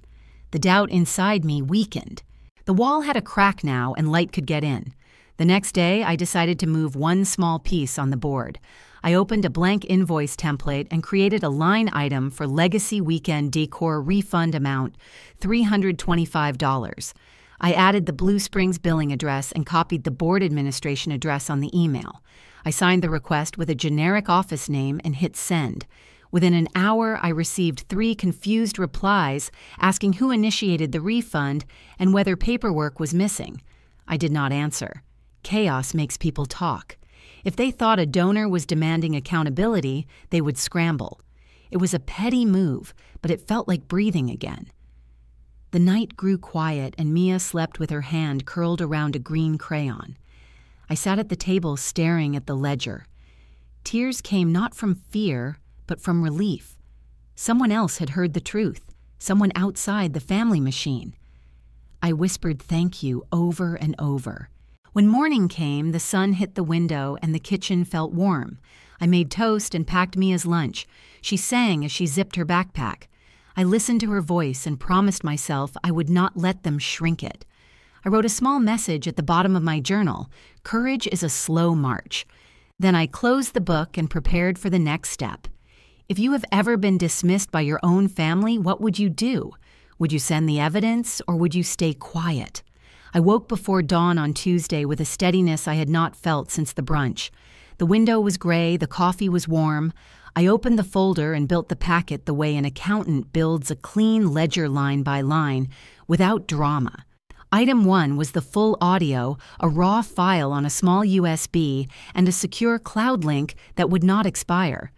The doubt inside me weakened. The wall had a crack now and light could get in. The next day, I decided to move one small piece on the board. I opened a blank invoice template and created a line item for Legacy Weekend Decor refund amount, $325. I added the Blue Springs billing address and copied the board administration address on the email. I signed the request with a generic office name and hit send. Within an hour, I received 3 confused replies asking who initiated the refund and whether paperwork was missing. I did not answer. Chaos makes people talk. If they thought a donor was demanding accountability, they would scramble. It was a petty move, but it felt like breathing again. The night grew quiet and Mia slept with her hand curled around a green crayon. I sat at the table staring at the ledger. Tears came not from fear, but from relief. Someone else had heard the truth, someone outside the family machine. I whispered thank you over and over. When morning came, the sun hit the window and the kitchen felt warm. I made toast and packed Mia's lunch. She sang as she zipped her backpack. I listened to her voice and promised myself I would not let them shrink it. I wrote a small message at the bottom of my journal. Courage is a slow march. Then I closed the book and prepared for the next step. If you have ever been dismissed by your own family, what would you do? Would you send the evidence or would you stay quiet? I woke before dawn on Tuesday with a steadiness I had not felt since the brunch. The window was gray, the coffee was warm. I opened the folder and built the packet the way an accountant builds a clean ledger line by line, without drama. Item 1 was the full audio, a raw file on a small USB, and a secure cloud link that would not expire.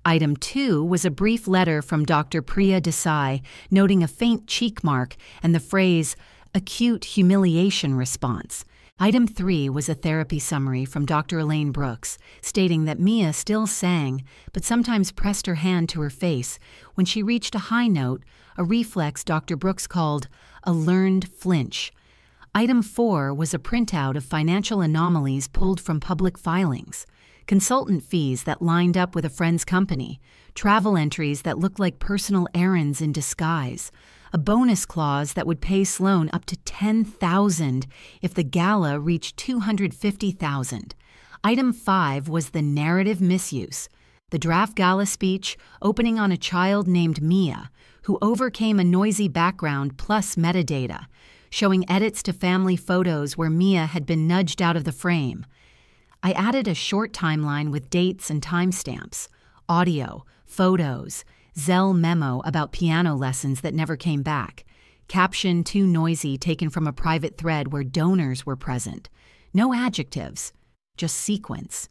Item 2 was a brief letter from Dr. Priya Desai noting a faint cheek mark and the phrase, acute humiliation response. Item 3 was a therapy summary from Dr. Elaine Brooks, stating that Mia still sang, but sometimes pressed her hand to her face. When she reached a high note, a reflex Dr. Brooks called a learned flinch. Item 4 was a printout of financial anomalies pulled from public filings, consultant fees that lined up with a friend's company, travel entries that looked like personal errands in disguise, a bonus clause that would pay Sloan up to $10,000 if the gala reached $250,000. Item 5 was the narrative misuse, the draft gala speech opening on a child named Mia, who overcame a noisy background plus metadata, showing edits to family photos where Mia had been nudged out of the frame. I added a short timeline with dates and timestamps, audio, photos, Zelle memo about piano lessons that never came back, caption too noisy taken from a private thread where donors were present. No adjectives, just sequence.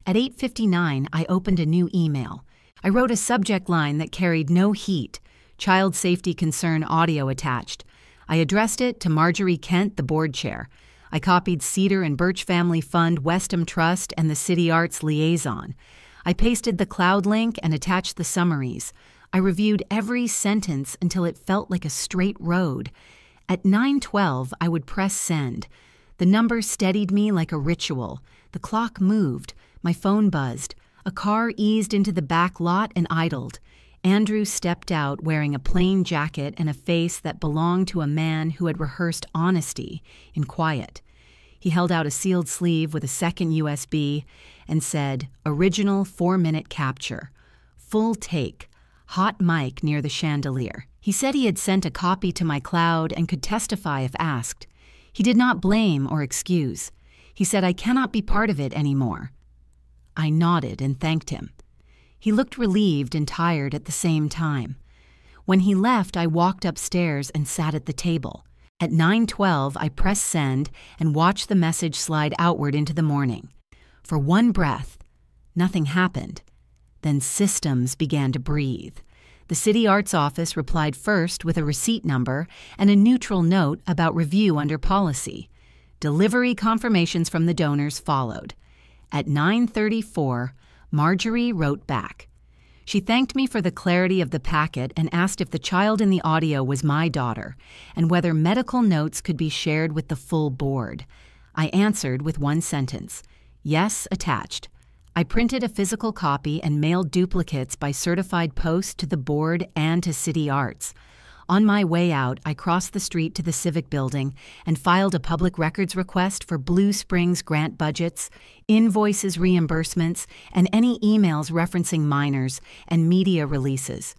At 8:59, I opened a new email. I wrote a subject line that carried no heat, child safety concern audio attached. I addressed it to Marjorie Kent, the board chair. I copied Cedar and Birch Family Fund, Westham Trust, and the City Arts liaison. I pasted the cloud link and attached the summaries. I reviewed every sentence until it felt like a straight road. At 9:12, I would press send. The number steadied me like a ritual. The clock moved. My phone buzzed. A car eased into the back lot and idled. Andrew stepped out wearing a plain jacket and a face that belonged to a man who had rehearsed honesty in quiet. He held out a sealed sleeve with a second USB and said, original 4-minute capture, full take, hot mic near the chandelier. He said he had sent a copy to my cloud and could testify if asked. He did not blame or excuse. He said, I cannot be part of it anymore. I nodded and thanked him. He looked relieved and tired at the same time. When he left, I walked upstairs and sat at the table. At 9:12, I pressed send and watched the message slide outward into the morning. For one breath, nothing happened. Then systems began to breathe. The City Arts office replied first with a receipt number and a neutral note about review under policy. Delivery confirmations from the donors followed. At 9:34, Marjorie wrote back. She thanked me for the clarity of the packet and asked if the child in the audio was my daughter and whether medical notes could be shared with the full board. I answered with one sentence, yes, attached. I printed a physical copy and mailed duplicates by certified post to the board and to City Arts. On my way out, I crossed the street to the Civic Building and filed a public records request for Blue Springs grant budgets, invoices reimbursements, and any emails referencing minors and media releases.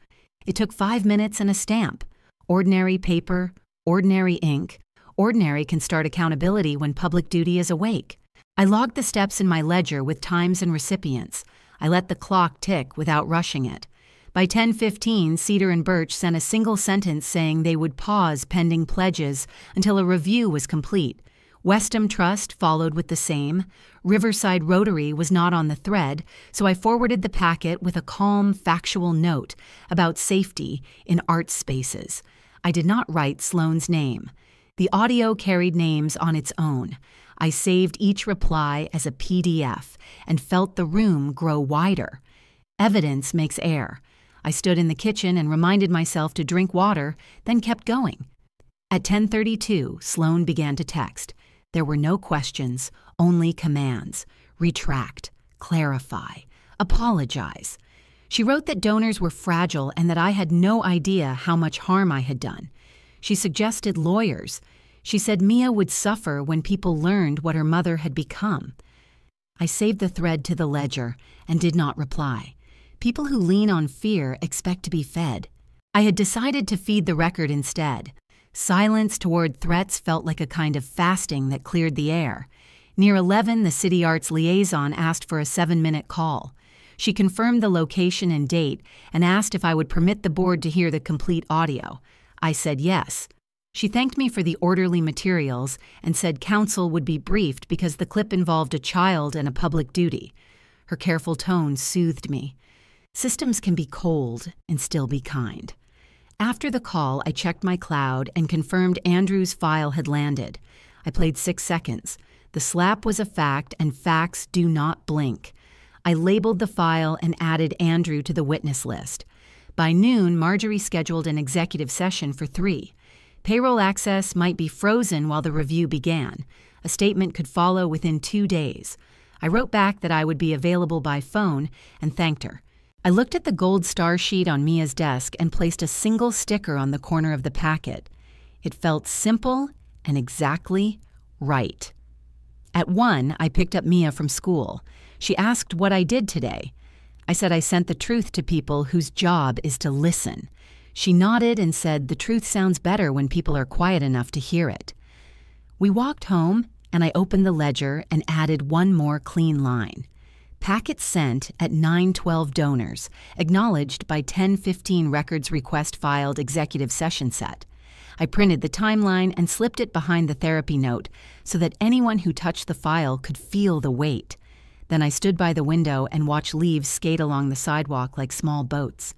It took 5 minutes and a stamp. Ordinary paper, ordinary ink. Ordinary can start accountability when public duty is awake. I logged the steps in my ledger with times and recipients. I let the clock tick without rushing it. By 10:15, Cedar and Birch sent a single sentence saying they would pause pending pledges until a review was complete. Westham Trust followed with the same. Riverside Rotary was not on the thread, so I forwarded the packet with a calm, factual note about safety in art spaces. I did not write Sloane's name. The audio carried names on its own. I saved each reply as a PDF and felt the room grow wider. Evidence makes air. I stood in the kitchen and reminded myself to drink water, then kept going. At 10:32, Sloane began to text. There were no questions, only commands. Retract, clarify, apologize. She wrote that donors were fragile and that I had no idea how much harm I had done. She suggested lawyers. She said Mia would suffer when people learned what her mother had become. I saved the thread to the ledger and did not reply. People who lean on fear expect to be fed. I had decided to feed the record instead. Silence toward threats felt like a kind of fasting that cleared the air. Near 11, the City Arts liaison asked for a 7-minute call. She confirmed the location and date and asked if I would permit the board to hear the complete audio. I said yes. She thanked me for the orderly materials and said counsel would be briefed because the clip involved a child and a public duty. Her careful tone soothed me. Systems can be cold and still be kind. After the call, I checked my cloud and confirmed Andrew's file had landed. I played 6 seconds. The slap was a fact, and facts do not blink. I labeled the file and added Andrew to the witness list. By noon, Marjorie scheduled an executive session for 3. Payroll access might be frozen while the review began. A statement could follow within 2 days. I wrote back that I would be available by phone and thanked her. I looked at the gold star sheet on Mia's desk and placed a single sticker on the corner of the packet. It felt simple and exactly right. At 1, I picked up Mia from school. She asked what I did today. I said I sent the truth to people whose job is to listen. She nodded and said the truth sounds better when people are quiet enough to hear it. We walked home, and I opened the ledger and added one more clean line. Packet sent at 9:12 donors, acknowledged by 10:15 records request filed executive session set. I printed the timeline and slipped it behind the therapy note so that anyone who touched the file could feel the weight. Then I stood by the window and watched leaves skate along the sidewalk like small boats.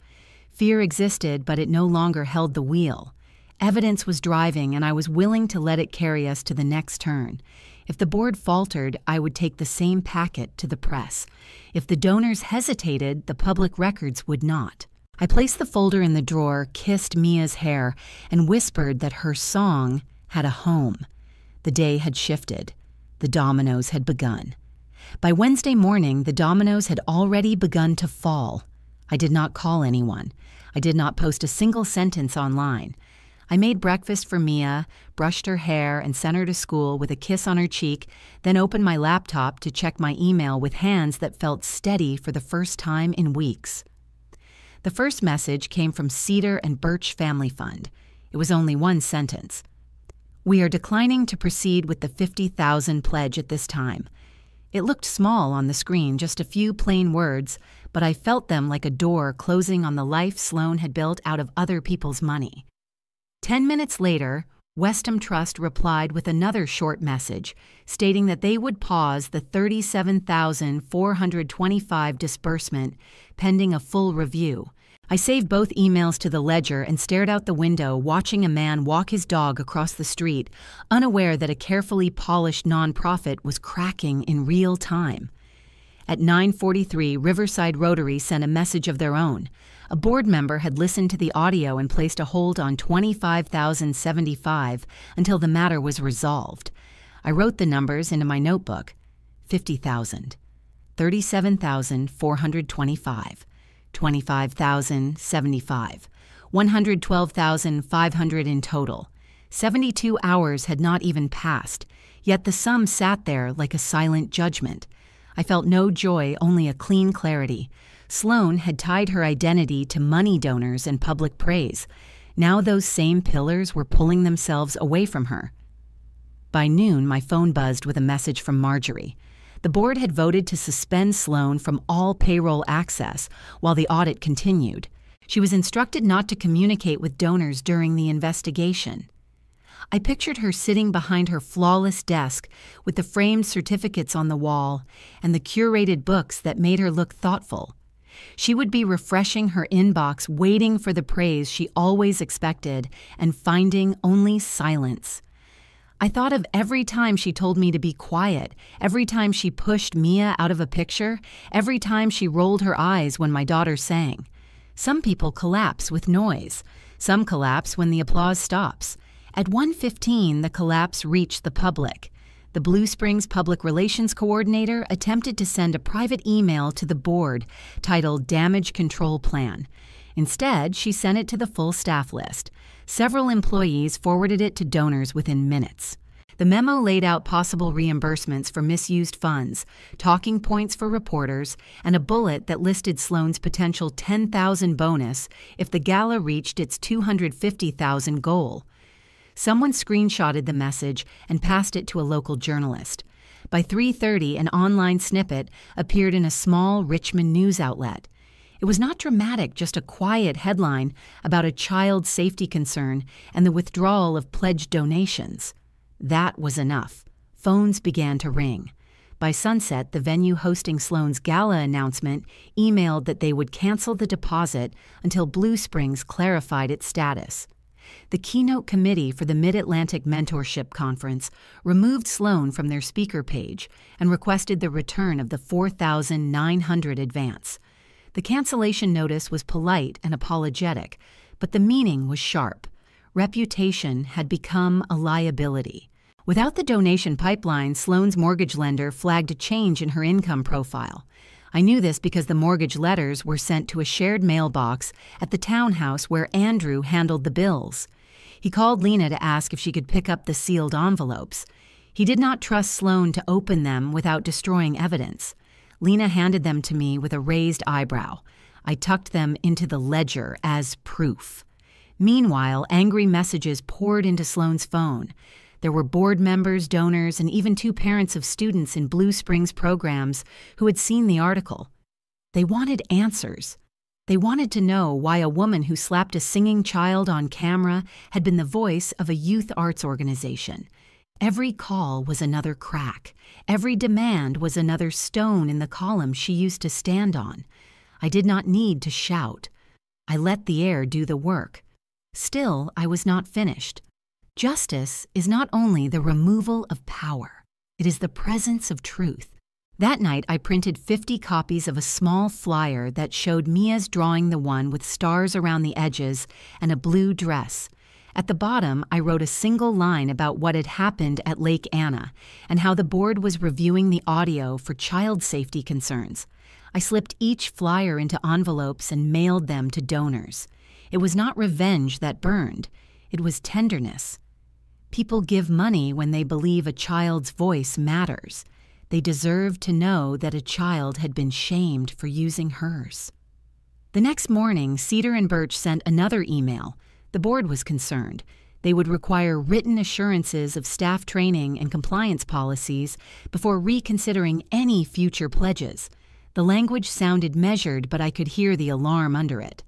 Fear existed, but it no longer held the wheel. Evidence was driving, and I was willing to let it carry us to the next turn. If the board faltered, I would take the same packet to the press. If the donors hesitated, the public records would not. I placed the folder in the drawer, kissed Mia's hair, and whispered that her song had a home. The day had shifted. The dominoes had begun. By Wednesday morning, the dominoes had already begun to fall. I did not call anyone. I did not post a single sentence online. I made breakfast for Mia, brushed her hair, and sent her to school with a kiss on her cheek, then opened my laptop to check my email with hands that felt steady for the first time in weeks. The first message came from Cedar and Birch Family Fund. It was only one sentence. We are declining to proceed with the $50,000 pledge at this time. It looked small on the screen, just a few plain words, but I felt them like a door closing on the life Sloane had built out of other people's money. 10 minutes later, Westham Trust replied with another short message, stating that they would pause the $37,425 disbursement pending a full review. I saved both emails to the ledger and stared out the window, watching a man walk his dog across the street, unaware that a carefully polished nonprofit was cracking in real time. At 9:43, Riverside Rotary sent a message of their own. A board member had listened to the audio and placed a hold on $25,075 until the matter was resolved. I wrote the numbers into my notebook. 50,000, 37,425, 25,075, 112,500 in total. 72 hours had not even passed, yet the sum sat there like a silent judgment. I felt no joy, only a clean clarity. Sloane had tied her identity to money donors and public praise. Now those same pillars were pulling themselves away from her. By noon, my phone buzzed with a message from Marjorie. The board had voted to suspend Sloane from all payroll access while the audit continued. She was instructed not to communicate with donors during the investigation. I pictured her sitting behind her flawless desk with the framed certificates on the wall and the curated books that made her look thoughtful. She would be refreshing her inbox, waiting for the praise she always expected and finding only silence. I thought of every time she told me to be quiet, every time she pushed Mia out of a picture, every time she rolled her eyes when my daughter sang. Some people collapse with noise. Some collapse when the applause stops. At 1:15, the collapse reached the public. The Blue Springs Public Relations Coordinator attempted to send a private email to the board titled Damage Control Plan. Instead, she sent it to the full staff list. Several employees forwarded it to donors within minutes. The memo laid out possible reimbursements for misused funds, talking points for reporters, and a bullet that listed Sloan's potential $10,000 bonus if the gala reached its $250,000 goal. Someone screenshotted the message and passed it to a local journalist. By 3:30, an online snippet appeared in a small Richmond news outlet. It was not dramatic, just a quiet headline about a child safety concern and the withdrawal of pledged donations. That was enough. Phones began to ring. By sunset, the venue hosting Sloan's gala announcement emailed that they would cancel the deposit until Blue Springs clarified its status. The keynote committee for the Mid-Atlantic Mentorship Conference removed Sloan from their speaker page and requested the return of the $4,900 advance. The cancellation notice was polite and apologetic, but the meaning was sharp. Reputation had become a liability. Without the donation pipeline, Sloan's mortgage lender flagged a change in her income profile. I knew this because the mortgage letters were sent to a shared mailbox at the townhouse where Andrew handled the bills. He called Lena to ask if she could pick up the sealed envelopes. He did not trust Sloan to open them without destroying evidence. Lena handed them to me with a raised eyebrow. I tucked them into the ledger as proof. Meanwhile, angry messages poured into Sloan's phone. There were board members, donors, and even 2 parents of students in Blue Springs programs who had seen the article. They wanted answers. They wanted to know why a woman who slapped a singing child on camera had been the voice of a youth arts organization. Every call was another crack. Every demand was another stone in the column she used to stand on. I did not need to shout. I let the air do the work. Still, I was not finished. Justice is not only the removal of power, it is the presence of truth. That night, I printed 50 copies of a small flyer that showed Mia's drawing the one with stars around the edges and a blue dress. At the bottom, I wrote a single line about what had happened at Lake Anna and how the board was reviewing the audio for child safety concerns. I slipped each flyer into envelopes and mailed them to donors. It was not revenge that burned. It was tenderness. People give money when they believe a child's voice matters. They deserve to know that a child had been shamed for using hers. The next morning, Cedar and Birch sent another email. The board was concerned. They would require written assurances of staff training and compliance policies before reconsidering any future pledges. The language sounded measured, but I could hear the alarm under it.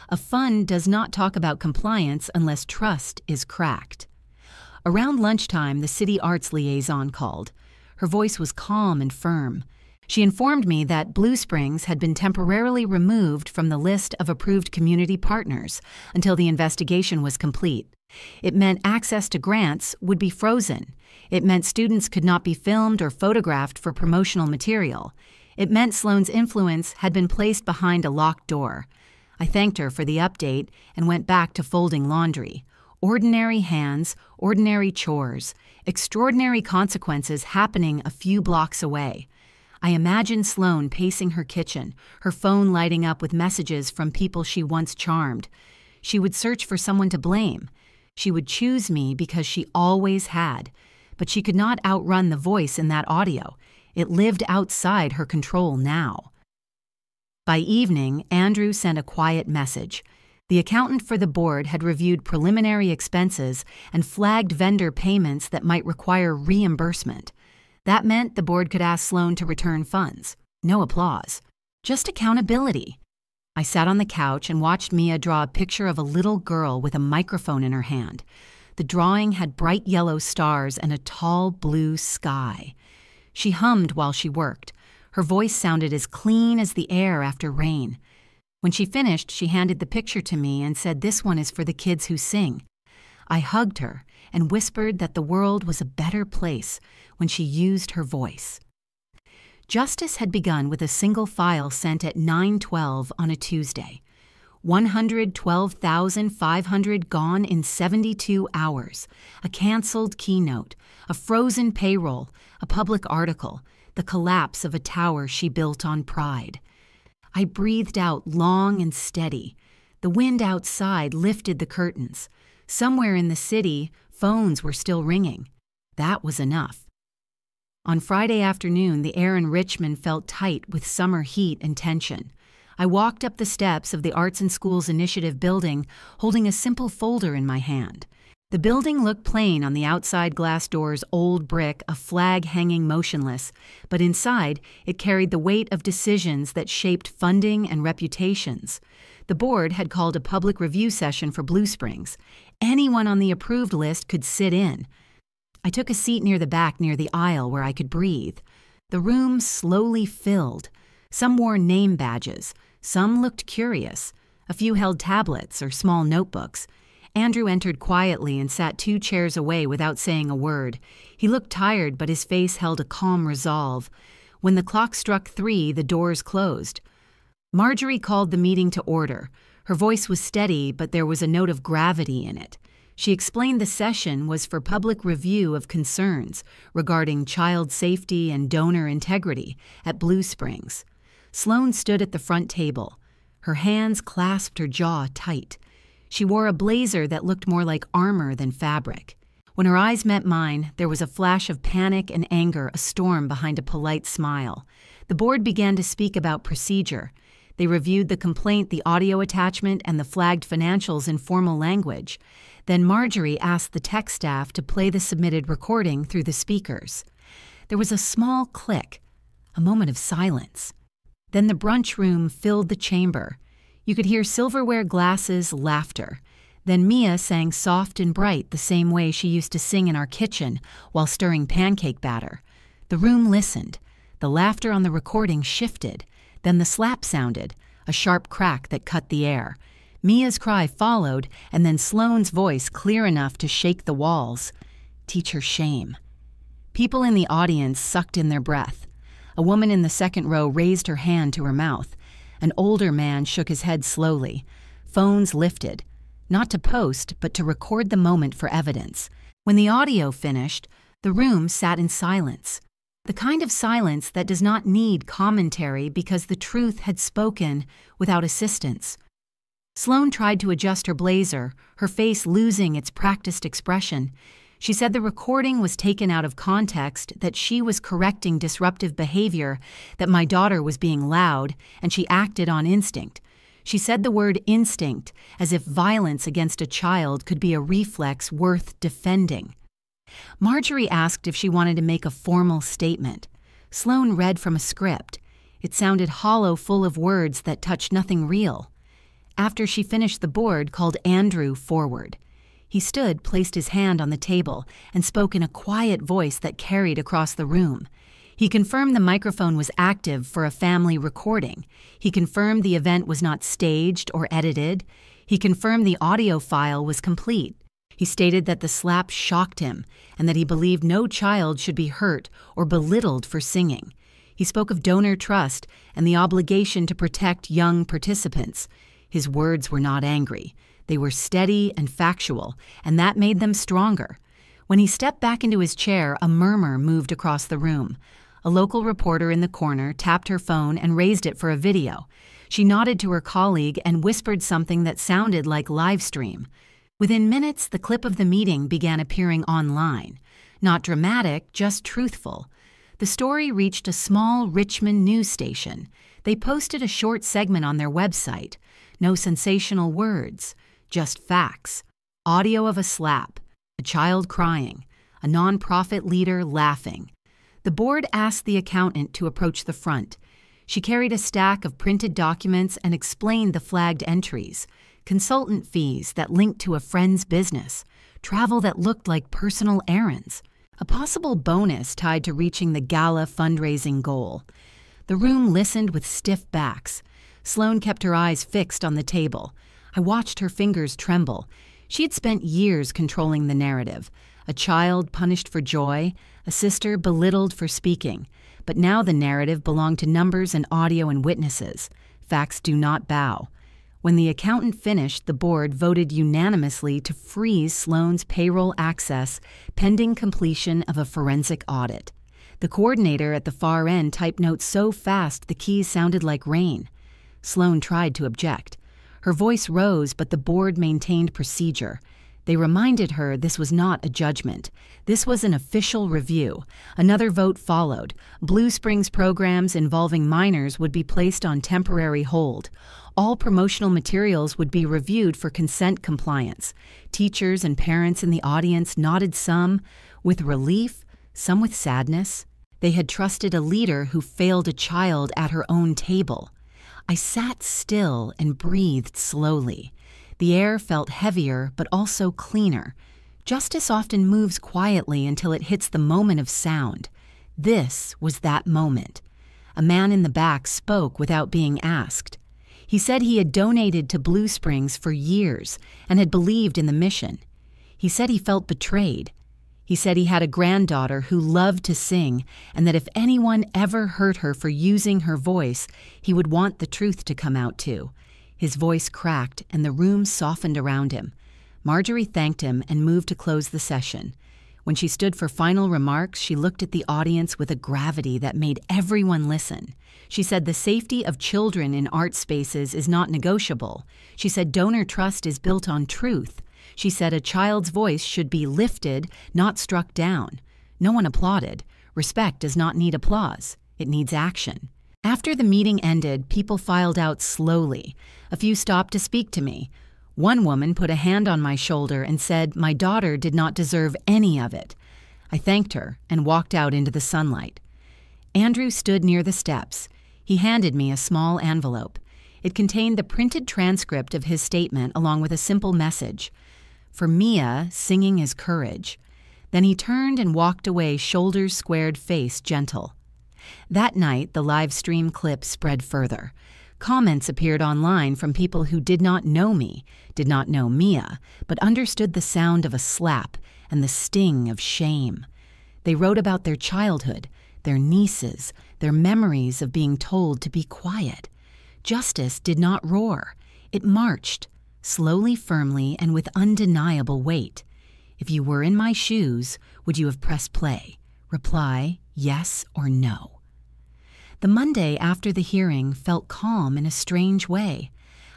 A fund does not talk about compliance unless trust is cracked. Around lunchtime, the city arts liaison called. Her voice was calm and firm. She informed me that Blue Springs had been temporarily removed from the list of approved community partners until the investigation was complete. It meant access to grants would be frozen. It meant students could not be filmed or photographed for promotional material. It meant Sloan's influence had been placed behind a locked door. I thanked her for the update and went back to folding laundry. Ordinary hands, ordinary chores, extraordinary consequences happening a few blocks away. I imagined Sloan pacing her kitchen, her phone lighting up with messages from people she once charmed. She would search for someone to blame. She would choose me because she always had. But she could not outrun the voice in that audio. It lived outside her control now. By evening, Andrew sent a quiet message. The accountant for the board had reviewed preliminary expenses and flagged vendor payments that might require reimbursement. That meant the board could ask Sloan to return funds. No applause. Just accountability. I sat on the couch and watched Mia draw a picture of a little girl with a microphone in her hand. The drawing had bright yellow stars and a tall blue sky. She hummed while she worked. Her voice sounded as clean as the air after rain. When she finished, she handed the picture to me and said, "This one is for the kids who sing." I hugged her and whispered that the world was a better place when she used her voice. Justice had begun with a single file sent at 9:12 on a Tuesday. 112,500 gone in 72 hours, a canceled keynote, a frozen payroll, a public article, the collapse of a tower she built on pride. I breathed out long and steady. The wind outside lifted the curtains. Somewhere in the city, phones were still ringing. That was enough. On Friday afternoon, the air in Richmond felt tight with summer heat and tension. I walked up the steps of the Arts and Schools Initiative building, holding a simple folder in my hand. The building looked plain on the outside glass doors, old brick, a flag hanging motionless, but inside it carried the weight of decisions that shaped funding and reputations. The board had called a public review session for Blue Springs. Anyone on the approved list could sit in. I took a seat near the back, near the aisle where I could breathe. The room slowly filled. Some wore name badges. Some looked curious. A few held tablets or small notebooks. Andrew entered quietly and sat 2 chairs away without saying a word. He looked tired, but his face held a calm resolve. When the clock struck 3, the doors closed. Marjorie called the meeting to order. Her voice was steady, but there was a note of gravity in it. She explained the session was for public review of concerns regarding child safety and donor integrity at Blue Springs. Sloan stood at the front table. Her hands clasped her jaw tight. She wore a blazer that looked more like armor than fabric. When her eyes met mine, there was a flash of panic and anger, a storm behind a polite smile. The board began to speak about procedure. They reviewed the complaint, the audio attachment, and the flagged financials in formal language. Then Marjorie asked the tech staff to play the submitted recording through the speakers. There was a small click, a moment of silence. Then the brunch room filled the chamber. You could hear silverware glasses, laughter. Then Mia sang soft and bright the same way she used to sing in our kitchen while stirring pancake batter. The room listened. The laughter on the recording shifted. Then the slap sounded, a sharp crack that cut the air. Mia's cry followed, and then Sloane's voice clear enough to shake the walls. "Teach her shame." People in the audience sucked in their breath. A woman in the second row raised her hand to her mouth. An older man shook his head slowly. Phones lifted, not to post, but to record the moment for evidence. When the audio finished, the room sat in silence. The kind of silence that does not need commentary because the truth had spoken without assistance. Sloane tried to adjust her blazer, her face losing its practiced expression. She said the recording was taken out of context, that she was correcting disruptive behavior, that my daughter was being loud, and she acted on instinct. She said the word instinct as if violence against a child could be a reflex worth defending. Marjorie asked if she wanted to make a formal statement. Sloane read from a script. It sounded hollow, full of words that touched nothing real. After she finished, the board called Andrew forward. He stood, placed his hand on the table, and spoke in a quiet voice that carried across the room. He confirmed the microphone was active for a family recording. He confirmed the event was not staged or edited. He confirmed the audio file was complete. He stated that the slap shocked him and that he believed no child should be hurt or belittled for singing. He spoke of donor trust and the obligation to protect young participants. His words were not angry. They were steady and factual, and that made them stronger. When he stepped back into his chair, a murmur moved across the room. A local reporter in the corner tapped her phone and raised it for a video. She nodded to her colleague and whispered something that sounded like live stream. Within minutes, the clip of the meeting began appearing online. Not dramatic, just truthful. The story reached a small Richmond news station. They posted a short segment on their website. No sensational words, just facts. Audio of a slap, a child crying, a nonprofit leader laughing. The board asked the accountant to approach the front. She carried a stack of printed documents and explained the flagged entries, consultant fees that linked to a friend's business, travel that looked like personal errands, a possible bonus tied to reaching the gala fundraising goal. The room listened with stiff backs. Sloane kept her eyes fixed on the table. I watched her fingers tremble. She had spent years controlling the narrative. A child punished for joy, a sister belittled for speaking. But now the narrative belonged to numbers and audio and witnesses. Facts do not bow. When the accountant finished, the board voted unanimously to freeze Sloane's payroll access pending completion of a forensic audit. The coordinator at the far end typed notes so fast the keys sounded like rain. Sloane tried to object. Her voice rose, but the board maintained procedure. They reminded her this was not a judgment. This was an official review. Another vote followed. Blue Springs programs involving minors would be placed on temporary hold. All promotional materials would be reviewed for consent compliance. Teachers and parents in the audience nodded, some with relief, some with sadness. They had trusted a leader who failed a child at her own table. I sat still and breathed slowly. The air felt heavier, but also cleaner. Justice often moves quietly until it hits the moment of sound. This was that moment. A man in the back spoke without being asked. He said he had donated to Blue Springs for years and had believed in the mission. He said he felt betrayed. He said he had a granddaughter who loved to sing, and that if anyone ever hurt her for using her voice, he would want the truth to come out too. His voice cracked, and the room softened around him. Marjorie thanked him and moved to close the session. When she stood for final remarks, she looked at the audience with a gravity that made everyone listen. She said the safety of children in art spaces is not negotiable. She said donor trust is built on truth. She said a child's voice should be lifted, not struck down. No one applauded. Respect does not need applause. It needs action. After the meeting ended, people filed out slowly. A few stopped to speak to me. One woman put a hand on my shoulder and said my daughter did not deserve any of it. I thanked her and walked out into the sunlight. Andrew stood near the steps. He handed me a small envelope. It contained the printed transcript of his statement along with a simple message. For Mia, singing is courage. Then he turned and walked away, shoulders squared, face gentle. That night, the live stream clip spread further. Comments appeared online from people who did not know me, did not know Mia, but understood the sound of a slap and the sting of shame. They wrote about their childhood, their nieces, their memories of being told to be quiet. Justice did not roar. It marched, slowly, firmly, and with undeniable weight. If you were in my shoes, would you have pressed play? Reply, yes or no. The Monday after the hearing felt calm in a strange way.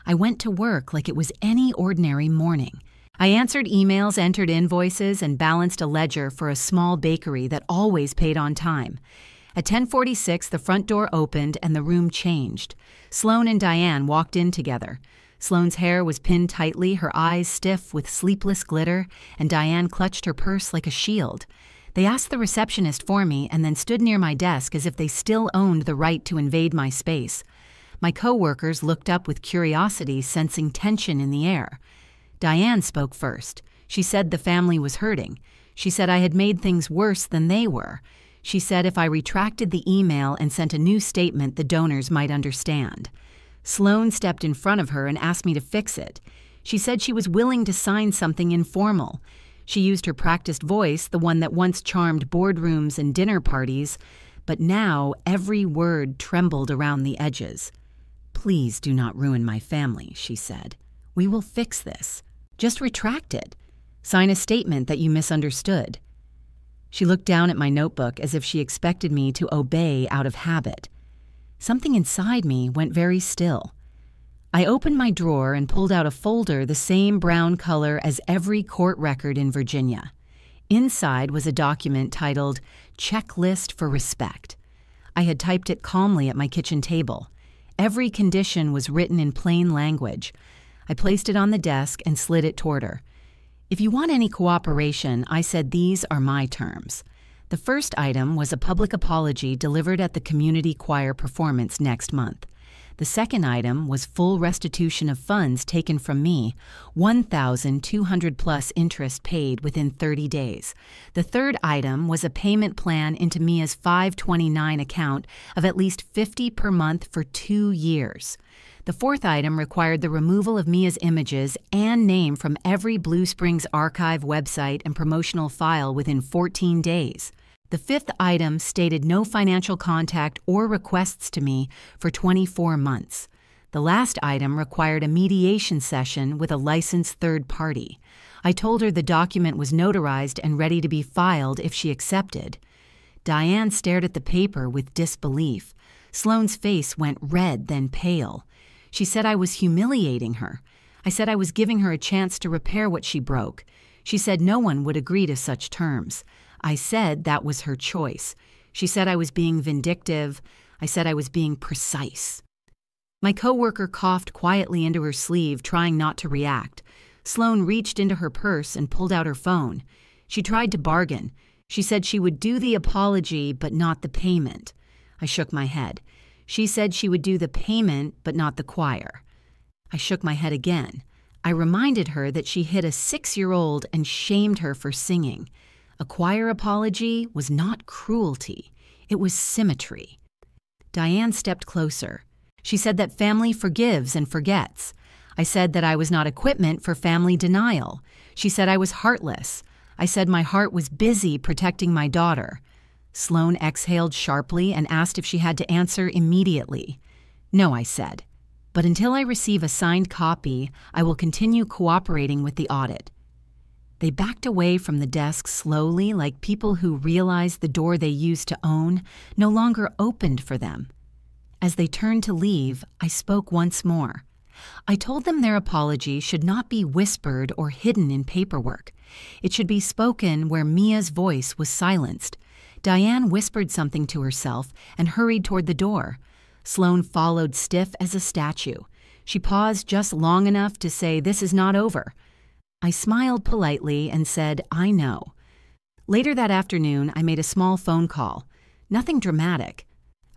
I went to work like it was any ordinary morning. I answered emails, entered invoices, and balanced a ledger for a small bakery that always paid on time. At 10:46, the front door opened and the room changed. Sloane and Diane walked in together. Sloane's hair was pinned tightly, her eyes stiff with sleepless glitter, and Diane clutched her purse like a shield. They asked the receptionist for me and then stood near my desk as if they still owned the right to invade my space. My co-workers looked up with curiosity, sensing tension in the air. Diane spoke first. She said the family was hurting. She said I had made things worse than they were. She said if I retracted the email and sent a new statement, the donors might understand. Sloane stepped in front of her and asked me to fix it. She said she was willing to sign something informal. She used her practiced voice, the one that once charmed boardrooms and dinner parties, but now every word trembled around the edges. Please do not ruin my family, she said. We will fix this. Just retract it. Sign a statement that you misunderstood. She looked down at my notebook as if she expected me to obey out of habit. Something inside me went very still. I opened my drawer and pulled out a folder the same brown color as every court record in Virginia. Inside was a document titled Checklist for Respect. I had typed it calmly at my kitchen table. Every condition was written in plain language. I placed it on the desk and slid it toward her. If you want any cooperation, I said these are my terms. The first item was a public apology delivered at the community choir performance next month. The second item was full restitution of funds taken from me, 1,200 plus interest paid within 30 days. The third item was a payment plan into Mia's 529 account of at least $50 per month for 2 years. The fourth item required the removal of Mia's images and name from every Blue Springs archive website and promotional file within 14 days. The fifth item stated no financial contact or requests to me for 24 months. The last item required a mediation session with a licensed third party. I told her the document was notarized and ready to be filed if she accepted. Diane stared at the paper with disbelief. Sloane's face went red, then pale. She said I was humiliating her. I said I was giving her a chance to repair what she broke. She said no one would agree to such terms. I said that was her choice. She said I was being vindictive. I said I was being precise. My coworker coughed quietly into her sleeve, trying not to react. Sloane reached into her purse and pulled out her phone. She tried to bargain. She said she would do the apology, but not the payment. I shook my head. She said she would do the payment, but not the choir. I shook my head again. I reminded her that she hit a 6-year-old and shamed her for singing. A choir apology was not cruelty. It was symmetry. Diane stepped closer. She said that family forgives and forgets. I said that I was not equipment for family denial. She said I was heartless. I said my heart was busy protecting my daughter. Sloane exhaled sharply and asked if she had to answer immediately. No, I said. But until I receive a signed copy, I will continue cooperating with the audit. They backed away from the desk slowly, like people who realized the door they used to own no longer opened for them. As they turned to leave, I spoke once more. I told them their apology should not be whispered or hidden in paperwork. It should be spoken where Mia's voice was silenced. Diane whispered something to herself and hurried toward the door. Sloane followed stiff as a statue. She paused just long enough to say, "This is not over." I smiled politely and said, "I know." Later that afternoon, I made a small phone call. Nothing dramatic.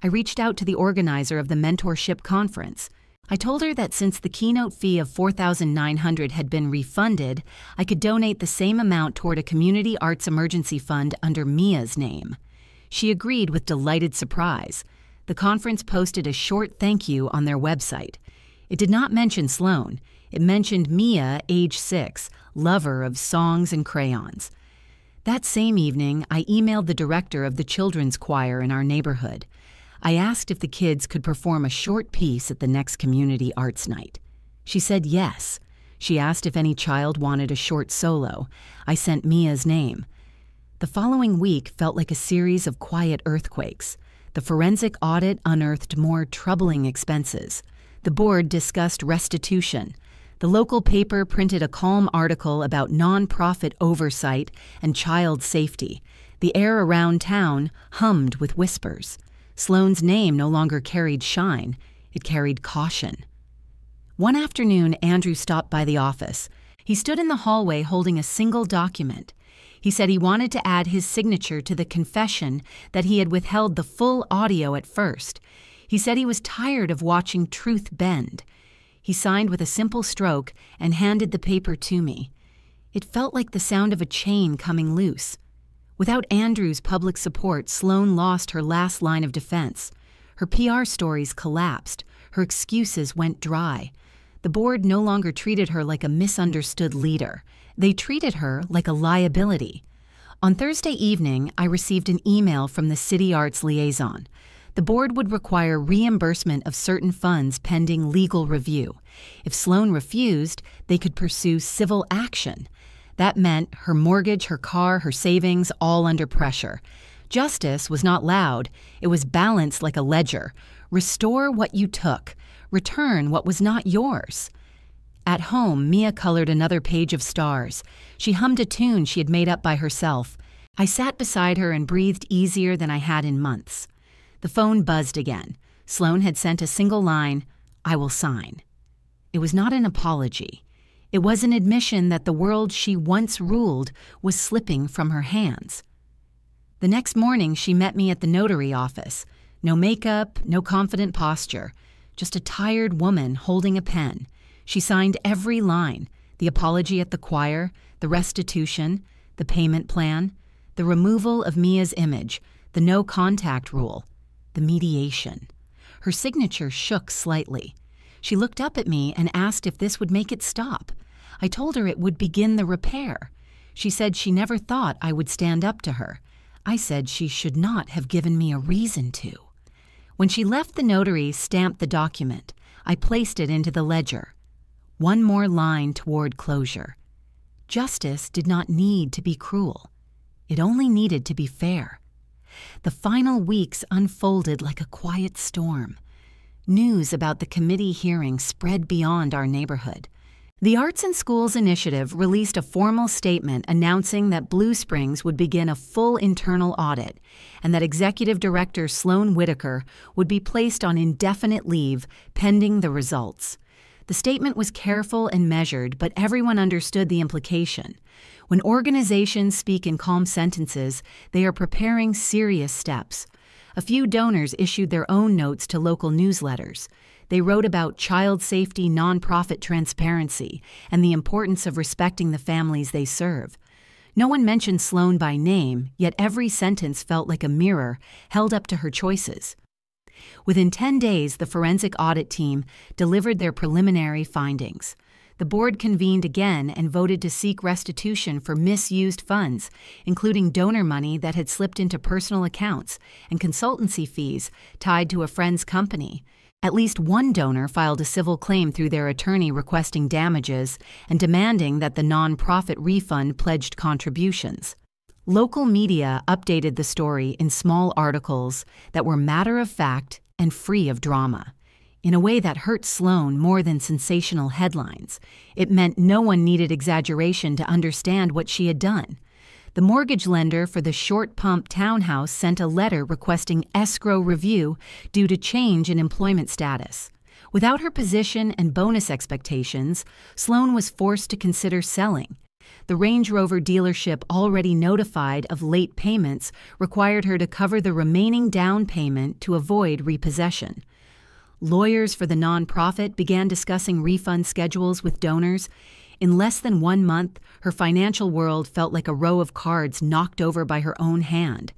I reached out to the organizer of the mentorship conference. I told her that since the keynote fee of $4,900 had been refunded, I could donate the same amount toward a community arts emergency fund under Mia's name. She agreed with delighted surprise. The conference posted a short thank you on their website. It did not mention Sloane. It mentioned Mia, age 6, lover of songs and crayons. That same evening, I emailed the director of the children's choir in our neighborhood. I asked if the kids could perform a short piece at the next community arts night. She said yes. She asked if any child wanted a short solo. I sent Mia's name. The following week felt like a series of quiet earthquakes. The forensic audit unearthed more troubling expenses. The board discussed restitution. The local paper printed a calm article about nonprofit oversight and child safety. The air around town hummed with whispers. Sloane's name no longer carried shine. It carried caution. One afternoon, Andrew stopped by the office. He stood in the hallway holding a single document. He said he wanted to add his signature to the confession that he had withheld the full audio at first. He said he was tired of watching truth bend. He signed with a simple stroke and handed the paper to me. It felt like the sound of a chain coming loose. Without Andrew's public support, Sloane lost her last line of defense. Her PR stories collapsed. Her excuses went dry. The board no longer treated her like a misunderstood leader. They treated her like a liability. On Thursday evening, I received an email from the City Arts liaison. The board would require reimbursement of certain funds pending legal review. If Sloane refused, they could pursue civil action. That meant her mortgage, her car, her savings, all under pressure. Justice was not loud. It was balanced like a ledger. Restore what you took. Return what was not yours. At home, Mia colored another page of stars. She hummed a tune she had made up by herself. I sat beside her and breathed easier than I had in months. The phone buzzed again. Sloane had sent a single line, "I will sign." It was not an apology. It was an admission that the world she once ruled was slipping from her hands. The next morning, she met me at the notary office. No makeup, no confident posture. just a tired woman holding a pen. She signed every line: the apology at the choir, the restitution, the payment plan, the removal of Mia's image, the no contact rule, the mediation. Her signature shook slightly. She looked up at me and asked if this would make it stop. I told her it would begin the repair. She said she never thought I would stand up to her. I said she should not have given me a reason to. When she left, the notary stamped the document. I placed it into the ledger. One more line toward closure. Justice did not need to be cruel. It only needed to be fair. The final weeks unfolded like a quiet storm. News about the committee hearing spread beyond our neighborhood. The Arts and Schools Initiative released a formal statement announcing that Blue Springs would begin a full internal audit and that Executive Director Sloan Whitaker would be placed on indefinite leave pending the results. The statement was careful and measured, but everyone understood the implication. When organizations speak in calm sentences, they are preparing serious steps. A few donors issued their own notes to local newsletters. They wrote about child safety, nonprofit transparency, and the importance of respecting the families they serve. No one mentioned Sloan by name, yet every sentence felt like a mirror held up to her choices. Within 10 days, the forensic audit team delivered their preliminary findings. The board convened again and voted to seek restitution for misused funds, including donor money that had slipped into personal accounts and consultancy fees tied to a friend's company. At least one donor filed a civil claim through their attorney requesting damages and demanding that the nonprofit refund pledged contributions. Local media updated the story in small articles that were matter-of-fact and free of drama. In a way that hurt Sloan more than sensational headlines. It meant no one needed exaggeration to understand what she had done. The mortgage lender for the Short Pump townhouse sent a letter requesting escrow review due to change in employment status. Without her position and bonus expectations, Sloan was forced to consider selling. The Range Rover dealership, already notified of late payments, required her to cover the remaining down payment to avoid repossession. Lawyers for the nonprofit began discussing refund schedules with donors. In less than 1 month, her financial world felt like a row of cards knocked over by her own hand.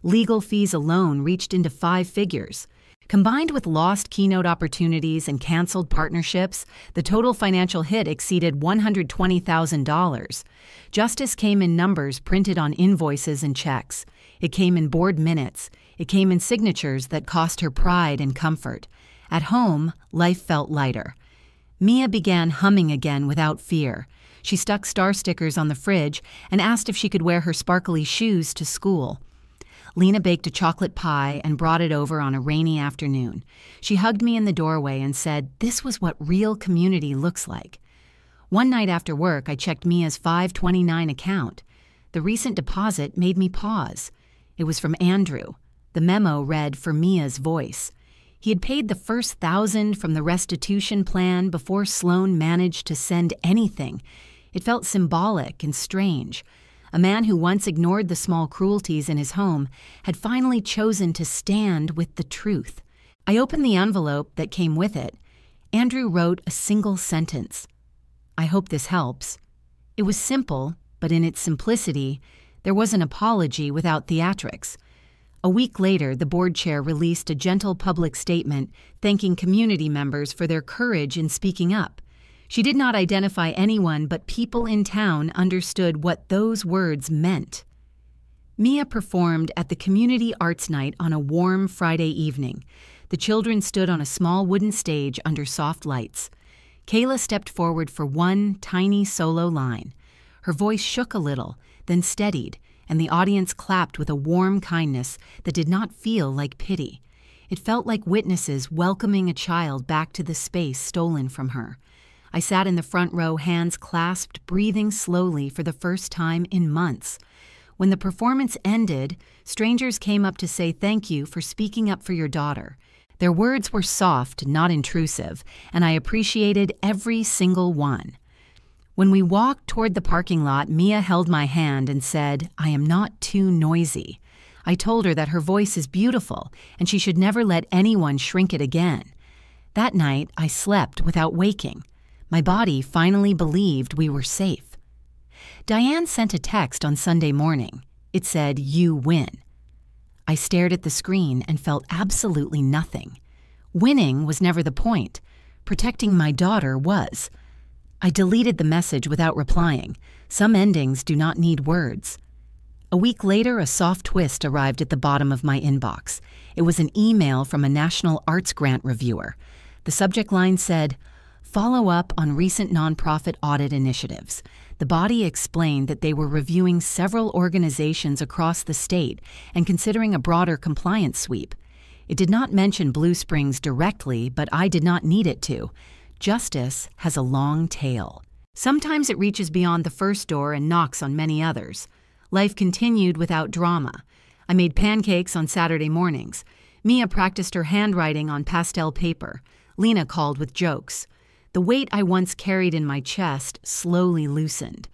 Legal fees alone reached into 5 figures. Combined with lost keynote opportunities and canceled partnerships, the total financial hit exceeded $120,000. Justice came in numbers printed on invoices and checks. It came in board minutes. It came in signatures that cost her pride and comfort. At home, life felt lighter. Mia began humming again without fear. She stuck star stickers on the fridge and asked if she could wear her sparkly shoes to school. Lena baked a chocolate pie and brought it over on a rainy afternoon. She hugged me in the doorway and said this was what real community looks like. One night after work, I checked Mia's 529 account. The recent deposit made me pause. It was from Andrew. The memo read, "For Mia's voice." He had paid the first $1,000 from the restitution plan before Sloan managed to send anything. It felt symbolic and strange. A man who once ignored the small cruelties in his home had finally chosen to stand with the truth. I opened the envelope that came with it. Andrew wrote a single sentence. "I hope this helps." It was simple, but in its simplicity, there was an apology without theatrics. A week later, the board chair released a gentle public statement thanking community members for their courage in speaking up. She did not identify anyone, but people in town understood what those words meant. Mia performed at the Community Arts Night on a warm Friday evening. The children stood on a small wooden stage under soft lights. Kayla stepped forward for one tiny solo line. Her voice shook a little, then steadied, and the audience clapped with a warm kindness that did not feel like pity. It felt like witnesses welcoming a child back to the space stolen from her. I sat in the front row, hands clasped, breathing slowly for the first time in months. When the performance ended, strangers came up to say thank you for speaking up for your daughter. Their words were soft, not intrusive, and I appreciated every single one. When we walked toward the parking lot, Mia held my hand and said, "I am not too noisy." I told her that her voice is beautiful and she should never let anyone shrink it again. That night, I slept without waking. My body finally believed we were safe. Diane sent a text on Sunday morning. It said, "You win." I stared at the screen and felt absolutely nothing. Winning was never the point. Protecting my daughter was. I deleted the message without replying. Some endings do not need words. A week later, a soft twist arrived at the bottom of my inbox. It was an email from a national arts grant reviewer. The subject line said, "Follow up on recent nonprofit audit initiatives." The body explained that they were reviewing several organizations across the state and considering a broader compliance sweep. It did not mention Blue Springs directly, but I did not need it to. Justice has a long tail. Sometimes it reaches beyond the first door and knocks on many others. Life continued without drama. I made pancakes on Saturday mornings. Mia practiced her handwriting on pastel paper. Lena called with jokes. The weight I once carried in my chest slowly loosened.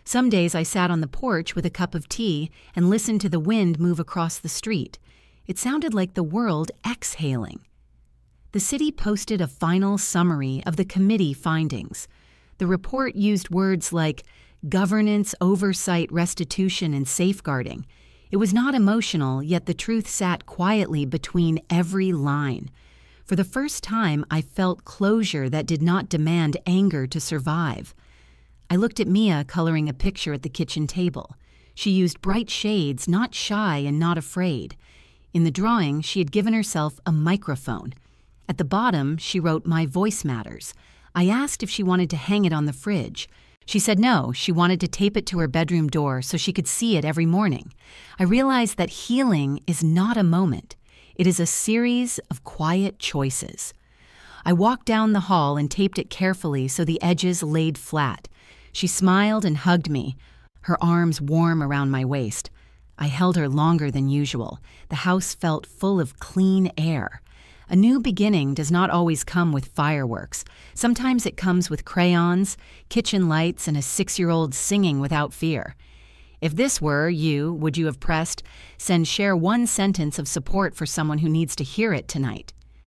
Some days I sat on the porch with a cup of tea and listened to the wind move across the street. It sounded like the world exhaling. The city posted a final summary of the committee findings. The report used words like governance, oversight, restitution, and safeguarding. It was not emotional, yet the truth sat quietly between every line. For the first time, I felt closure that did not demand anger to survive. I looked at Mia coloring a picture at the kitchen table. She used bright shades, not shy and not afraid. In the drawing, she had given herself a microphone. At the bottom, she wrote, "My voice matters." I asked if she wanted to hang it on the fridge. She said no, she wanted to tape it to her bedroom door so she could see it every morning. I realized that healing is not a moment. It is a series of quiet choices. I walked down the hall and taped it carefully so the edges laid flat. She smiled and hugged me, her arms warm around my waist. I held her longer than usual. The house felt full of clean air. A new beginning does not always come with fireworks. Sometimes it comes with crayons, kitchen lights, and a 6-year-old singing without fear. If this were you, would you have pressed, "Send share one sentence of support for someone who needs to hear it tonight"?